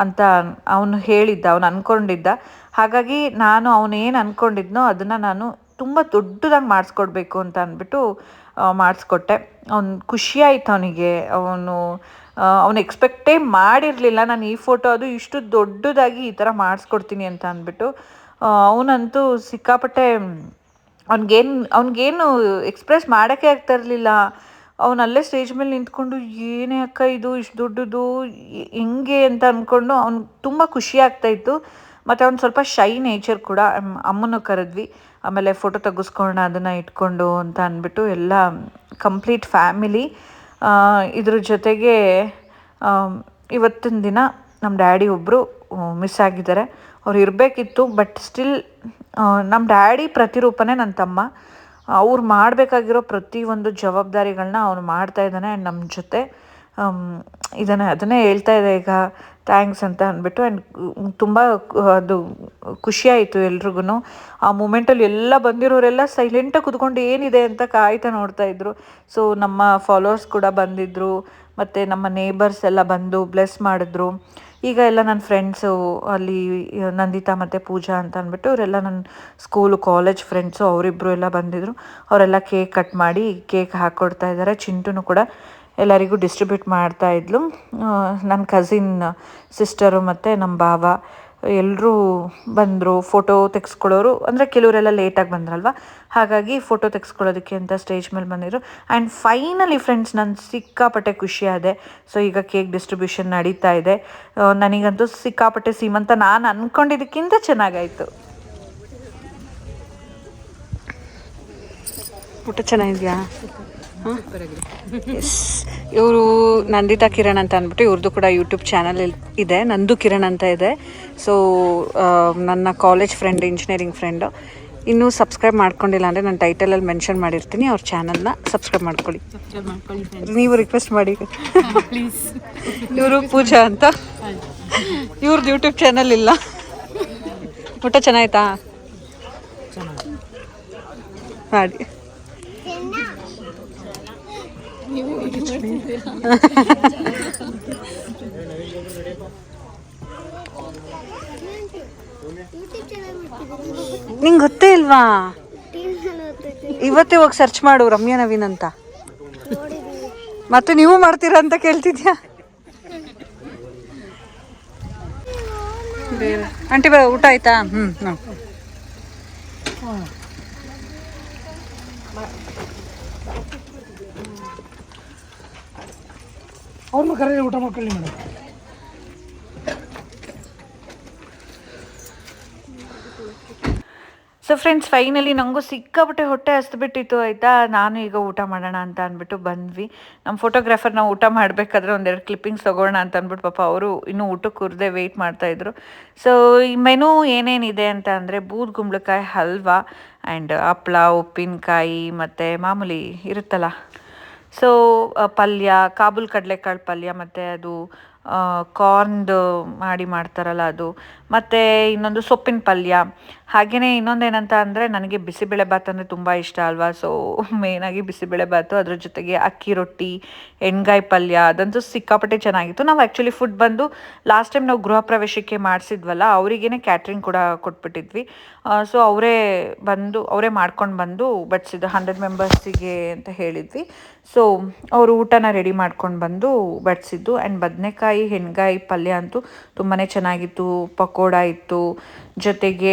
Speaker 2: ಅಂತ ಅವನು ಹೇಳಿದ್ದ, ಅವನು ಅಂದ್ಕೊಂಡಿದ್ದ. ಹಾಗಾಗಿ ನಾನು ಅವನೇನು ಅಂದ್ಕೊಂಡಿದ್ನೋ ಅದನ್ನು ನಾನು ತುಂಬ ದೊಡ್ಡದಾಗಿ ಮಾಡಿಸ್ಕೊಡ್ಬೇಕು ಅಂತ ಅಂದ್ಬಿಟ್ಟು ಮಾಡಿಸ್ಕೊಟ್ಟೆ. ಅವ್ನು ಖುಷಿಯಾಯಿತು ಅವನಿಗೆ. ಅವನು ಎಕ್ಸ್ಪೆಕ್ಟೇ ಮಾಡಿರಲಿಲ್ಲ ನಾನು ಈ ಫೋಟೋ ಅದು ಇಷ್ಟು ದೊಡ್ಡದಾಗಿ ಈ ಥರ ಮಾಡಿಸ್ಕೊಡ್ತೀನಿ ಅಂತ ಅಂದ್ಬಿಟ್ಟು. ಅವನಂತೂ ಸಿಕ್ಕಾಪಟ್ಟೆ ಅವ್ನಿಗೇನು ಎಕ್ಸ್ಪ್ರೆಸ್ ಮಾಡೋಕ್ಕೆ ಆಗ್ತಾ ಇರಲಿಲ್ಲ. ಅವನಲ್ಲೇ ಸ್ಟೇಜ್ ಮೇಲೆ ನಿಂತ್ಕೊಂಡು ಏನೇ ಅಕ್ಕ ಇದು ಇಷ್ಟು ದೊಡ್ಡದು ಹೆಂಗೆ ಅಂತ ಅಂದ್ಕೊಂಡು ಅವ್ನು ತುಂಬ ಖುಷಿ ಆಗ್ತಾಯಿತ್ತು. ಮತ್ತು ಅವ್ನು ಸ್ವಲ್ಪ ಶೈ ನೇಚರ್ ಕೂಡ. ಅಮ್ಮನೂ ಕರೆದ್ವಿ, ಆಮೇಲೆ ಫೋಟೋ ತೆಗೆಸ್ಕೊಳ್ಳೋಣ ಅದನ್ನು ಇಟ್ಕೊಂಡು ಅಂತ ಅಂದ್ಬಿಟ್ಟು ಎಲ್ಲ ಕಂಪ್ಲೀಟ್ ಫ್ಯಾಮಿಲಿ. ಇದ್ರ ಜೊತೆಗೆ ಇವತ್ತಿನ ದಿನ ನಮ್ಮ ಡ್ಯಾಡಿ ಒಬ್ಬರು ಮಿಸ್ ಆಗಿದ್ದಾರೆ. ಅವ್ರು ಇರಬೇಕಿತ್ತು, ಬಟ್ ಸ್ಟಿಲ್ ನಮ್ಮ ಡ್ಯಾಡಿ ಪ್ರತಿರೂಪನೇ ನನ್ನ ತಮ್ಮ. ಅವ್ರು ಮಾಡಬೇಕಾಗಿರೋ ಪ್ರತಿಯೊಂದು ಜವಾಬ್ದಾರಿಗಳನ್ನ ಅವ್ನು ಮಾಡ್ತಾಯಿದ್ದಾನೆ. ಆ್ಯಂಡ್ ನಮ್ಮ ಜೊತೆ ಅದನ್ನೇ ಹೇಳ್ತಾ ಇದೆ ಈಗ ಥ್ಯಾಂಕ್ಸ್ ಅಂತ ಅಂದ್ಬಿಟ್ಟು. ಆ್ಯಂಡ್ ತುಂಬ ಅದು ಖುಷಿಯಾಯಿತು ಎಲ್ರಿಗೂ. ಆ ಮೂಮೆಂಟಲ್ಲಿ ಎಲ್ಲ ಬಂದಿರೋರೆಲ್ಲ ಸೈಲೆಂಟಾಗಿ ಕೂತ್ಕೊಂಡು ಏನಿದೆ ಅಂತ ಕಾಯ್ತಾ ನೋಡ್ತಾಯಿದ್ರು. ಸೊ ನಮ್ಮ ಫಾಲೋವರ್ಸ್ ಕೂಡ ಬಂದಿದ್ದರು, ಮತ್ತು ನಮ್ಮ ನೇಬರ್ಸ್ ಎಲ್ಲ ಬಂದು ಬ್ಲೆಸ್ ಮಾಡಿದ್ರು. ಈಗ ಎಲ್ಲ ನನ್ನ ಫ್ರೆಂಡ್ಸು ಅಲ್ಲಿ ನಂದಿತಾ ಮತ್ತು ಪೂಜಾ ಅಂತ ಅಂದ್ಬಿಟ್ಟು ಇವರೆಲ್ಲ ನನ್ನ ಸ್ಕೂಲು ಕಾಲೇಜ್ ಫ್ರೆಂಡ್ಸು, ಅವರಿಬ್ಬರು ಎಲ್ಲ ಬಂದಿದ್ದರು. ಅವರೆಲ್ಲ ಕೇಕ್ ಕಟ್ ಮಾಡಿ ಕೇಕ್ ಹಾಕ್ಕೊಡ್ತಾ ಇದ್ದಾರೆ. ಚಿಂಟುನು ಕೂಡ ಎಲ್ಲರಿಗೂ ಡಿಸ್ಟ್ರಿಬ್ಯೂಟ್ ಮಾಡ್ತಾಯಿದ್ಲು. ನನ್ನ ಕಸಿನ್ ಸಿಸ್ಟರು ಮತ್ತು ನಮ್ಮ ಭಾವ ಎಲ್ಲರೂ ಬಂದರು. ಫೋಟೋ ತೆಗೆಸ್ಕೊಳ್ಳೋರು ಅಂದರೆ ಕೆಲವರೆಲ್ಲ ಲೇಟಾಗಿ ಬಂದ್ರಲ್ವ, ಹಾಗಾಗಿ ಫೋಟೋ ತೆಗೆಸ್ಕೊಳ್ಳೋದಕ್ಕೆ ಅಂತ ಸ್ಟೇಜ್ ಮೇಲೆ ಬಂದಿದ್ರು. ಆ್ಯಂಡ್ ಫೈನಲಿ ಫ್ರೆಂಡ್ಸ್, ನಾನು ಸಿಕ್ಕಾಪಟ್ಟೆ ಖುಷಿಯಾದೆ. ಸೊ ಈಗ ಕೇಕ್ ಡಿಸ್ಟ್ರಿಬ್ಯೂಷನ್ ನಡೀತಾ ಇದೆ. ನನಗಂತೂ ಸಿಕ್ಕಾಪಟ್ಟೆ ಸೀಮಂತ ನಾನು ಅಂದ್ಕೊಂಡಿದ್ದಕ್ಕಿಂತ ಚೆನ್ನಾಗಾಯಿತು. ಊಟ ಚೆನ್ನಾಗಿದೆಯಾ? ಎಸ್, ಇವರು ನಂದಿತಾ ಕಿರಣ್ ಅಂತ ಅಂದ್ಬಿಟ್ಟು ಇವ್ರದ್ದು ಕೂಡ ಯೂಟ್ಯೂಬ್ ಚಾನಲ್ ಇದೆ, ನಂದು ಕಿರಣ್ ಅಂತ ಇದೆ. ಸೊ ನನ್ನ ಕಾಲೇಜ್ ಫ್ರೆಂಡ್, ಇಂಜಿನಿಯರಿಂಗ್ ಫ್ರೆಂಡು. ಇನ್ನೂ ಸಬ್ಸ್ಕ್ರೈಬ್ ಮಾಡ್ಕೊಂಡಿಲ್ಲ ಅಂದರೆ ನಾನು ಟೈಟಲಲ್ಲಿ ಮೆನ್ಷನ್ ಮಾಡಿರ್ತೀನಿ, ಅವ್ರ ಚಾನಲ್ನ ಸಬ್ಸ್ಕ್ರೈಬ್ ಮಾಡ್ಕೊಳ್ಳಿ. ನೀವು ರಿಕ್ವೆಸ್ಟ್ ಮಾಡಿ ಪ್ಲೀಸ್. ಇವರು ಪೂಜಾ ಅಂತ, ಇವ್ರದ್ದು ಯೂಟ್ಯೂಬ್ ಚಾನಲ್ ಇಲ್ಲ. ಊಟ ಚೆನ್ನಾಯ್ತಾ? ಮಾಡಿ. ನಿಂಗೆ ಗೊತ್ತೇ ಇಲ್ವಾ? ಇವತ್ತೇ ಹೋಗಿ ಸರ್ಚ್ ಮಾಡು ರಮ್ಯಾ ನವೀನ್ ಅಂತ. ಮತ್ತೆ ನೀವು ಮಾಡ್ತೀರಾ ಅಂತ ಕೇಳ್ತಿದ್ಯಾ? ಆಂಟಿ ಊಟ ಆಯ್ತಾ?
Speaker 3: ಅವ್ರನ್ನೂ ಕರೆಯ ಊಟ ಮಾಡ್ಕೊಳ್ಳಿ ಮೇಡಮ್.
Speaker 2: ಸೊ ಫ್ರೆಂಡ್ಸ್, ಫೈನಲಿ ನನಗೂ ಸಿಕ್ಕಾಪಟ್ಟೆ ಹೊಟ್ಟೆ ಹಸ್ದುಬಿಟ್ಟಿತ್ತು ಆಯಿತಾ. ನಾನು ಈಗ ಊಟ ಮಾಡೋಣ ಅಂತ ಅಂದ್ಬಿಟ್ಟು ಬಂದ್ವಿ. ನಮ್ಮ ಫೋಟೋಗ್ರಾಫರ್ ನಾವು ಊಟ ಮಾಡಬೇಕಾದ್ರೆ ಒಂದೆರಡು ಕ್ಲಿಪ್ಪಿಂಗ್ಸ್ ತೊಗೊಳ್ಳೋಣ ಅಂತ ಅಂದ್ಬಿಟ್ಟು ಪಾಪ ಅವರು ಇನ್ನೂ ಊಟಕ್ಕೆ ಕೂರದೆ ವೆಯ್ಟ್ ಮಾಡ್ತಾಯಿದ್ರು. ಸೊ ಈ ಮೆನು ಏನೇನಿದೆ ಅಂತ ಅಂದರೆ ಬೂದ್ಗುಂಬಳಕಾಯಿ ಹಲ್ವಾ ಆ್ಯಂಡ್ ಹಪ್ಳ, ಉಪ್ಪಿನಕಾಯಿ ಮತ್ತು ಮಾಮೂಲಿ ಇರುತ್ತಲ್ಲ ಸೊ ಪಲ್ಯ, ಕಾಬೂಲ್ ಕಡಲೆಕಾಳು ಪಲ್ಯ, ಮತ್ತು ಅದು ಕಾರ್ನ್ದು ಮಾಡ್ತಾರಲ್ಲ ಅದು, ಮತ್ತು ಇನ್ನೊಂದು ಸೊಪ್ಪಿನ ಪಲ್ಯ. ಹಾಗೆಯೇ ಇನ್ನೊಂದೇನಂತ ಅಂದರೆ ನನಗೆ ಬಿಸಿಬೇಳೆಭಾತ್ ಅಂದರೆ ತುಂಬ ಇಷ್ಟ ಅಲ್ವಾ. ಸೊ ಮೇಯ್ನಾಗಿ ಬಿಸಿಬೇಳೆಭಾತು, ಅದ್ರ ಜೊತೆಗೆ ಅಕ್ಕಿ ರೊಟ್ಟಿ, ಎಣ್ಗಾಯಿ ಪಲ್ಯ, ಅದಂತೂ ಸಿಕ್ಕಾಪಟ್ಟೆ ಚೆನ್ನಾಗಿತ್ತು. ನಾವು ಆ್ಯಕ್ಚುಲಿ ಫುಡ್ ಬಂದು ಲಾಸ್ಟ್ ಟೈಮ್ ನಾವು ಗೃಹ ಪ್ರವೇಶಕ್ಕೆ ಮಾಡಿಸಿದ್ವಲ್ಲ, ಅವರಿಗೇ ಕ್ಯಾಟ್ರಿಂಗ್ ಕೂಡ ಕೊಟ್ಬಿಟ್ಟಿದ್ವಿ. ಸೊ ಅವರೇ ಮಾಡ್ಕೊಂಡು ಬಂದು ಬಡಿಸಿದ್ದು 100 ಮೆಂಬರ್ಸಿಗೆ ಅಂತ ಹೇಳಿದ್ವಿ. ಸೊ ಅವರು ಊಟನ ರೆಡಿ ಮಾಡ್ಕೊಂಡು ಬಂದು ಬಡಿಸಿದ್ದು. ಆ್ಯಂಡ್ ಬದನೆಕಾಯಿ ಹೆಣ್ಗಾಯಿ ಪಲ್ಯ ಅಂತೂ ತುಂಬಾ ಚೆನ್ನಾಗಿತ್ತು. ಪಕೋಡ ಇತ್ತು, ಜೊತೆಗೆ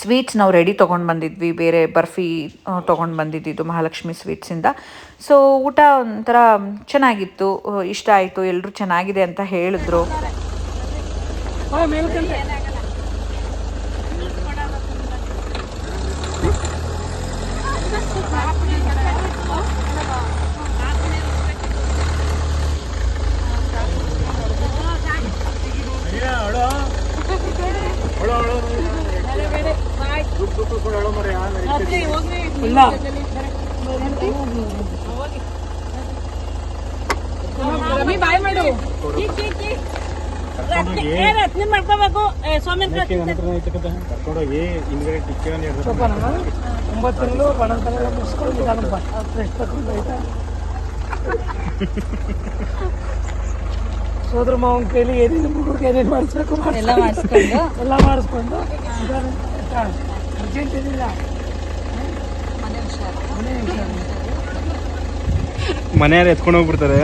Speaker 2: ಸ್ವೀಟ್ಸ್ ನಾವು ರೆಡಿ ತೊಗೊಂಡು ಬಂದಿದ್ವಿ, ಬೇರೆ ಬರ್ಫಿ ತೊಗೊಂಡು ಬಂದಿದ್ದು ಮಹಾಲಕ್ಷ್ಮಿ ಸ್ವೀಟ್ಸಿಂದ. ಸೊ ಊಟ ಒಂಥರ ಚೆನ್ನಾಗಿತ್ತು, ಇಷ್ಟ ಆಯಿತು, ಎಲ್ಲರೂ ಚೆನ್ನಾಗಿದೆ ಅಂತ ಹೇಳಿದ್ರು.
Speaker 4: ಬಾಯ್ ಮಾಡು ಮಾಡ್ಕೋಬೇಕು.
Speaker 5: ಕರ್ಕೊಂಡೋಗಿ ಹಿಂದ್ಗಡೆ
Speaker 3: ಸ್ವಲ್ಪ 9 ತಿಂಗಳು ಬಣತನೆಲ್ಲ ಮುಗಿಸ್ಕೊಂಡು ರೆಸ್ಟ್ ತಗೊಂಡು ಆಯ್ತಾ. ಸೋದರ ಮಾವನ ಕೈಲಿ ಏನೇನು ಹುಡುಗರಿಗೆ ಏನೇನು ಮಾಡಿಸ್ಬೇಕು ಎಲ್ಲ ಮಾಡಿಸ್ಕೊಂಡು ಅರ್ಜೆಂಟ್ ಏನಿಲ್ಲ.
Speaker 5: ಮನೆಯಾರು ಎತ್ಕೊಂಡು ಹೋಗ್ಬಿಡ್ತಾರೆ.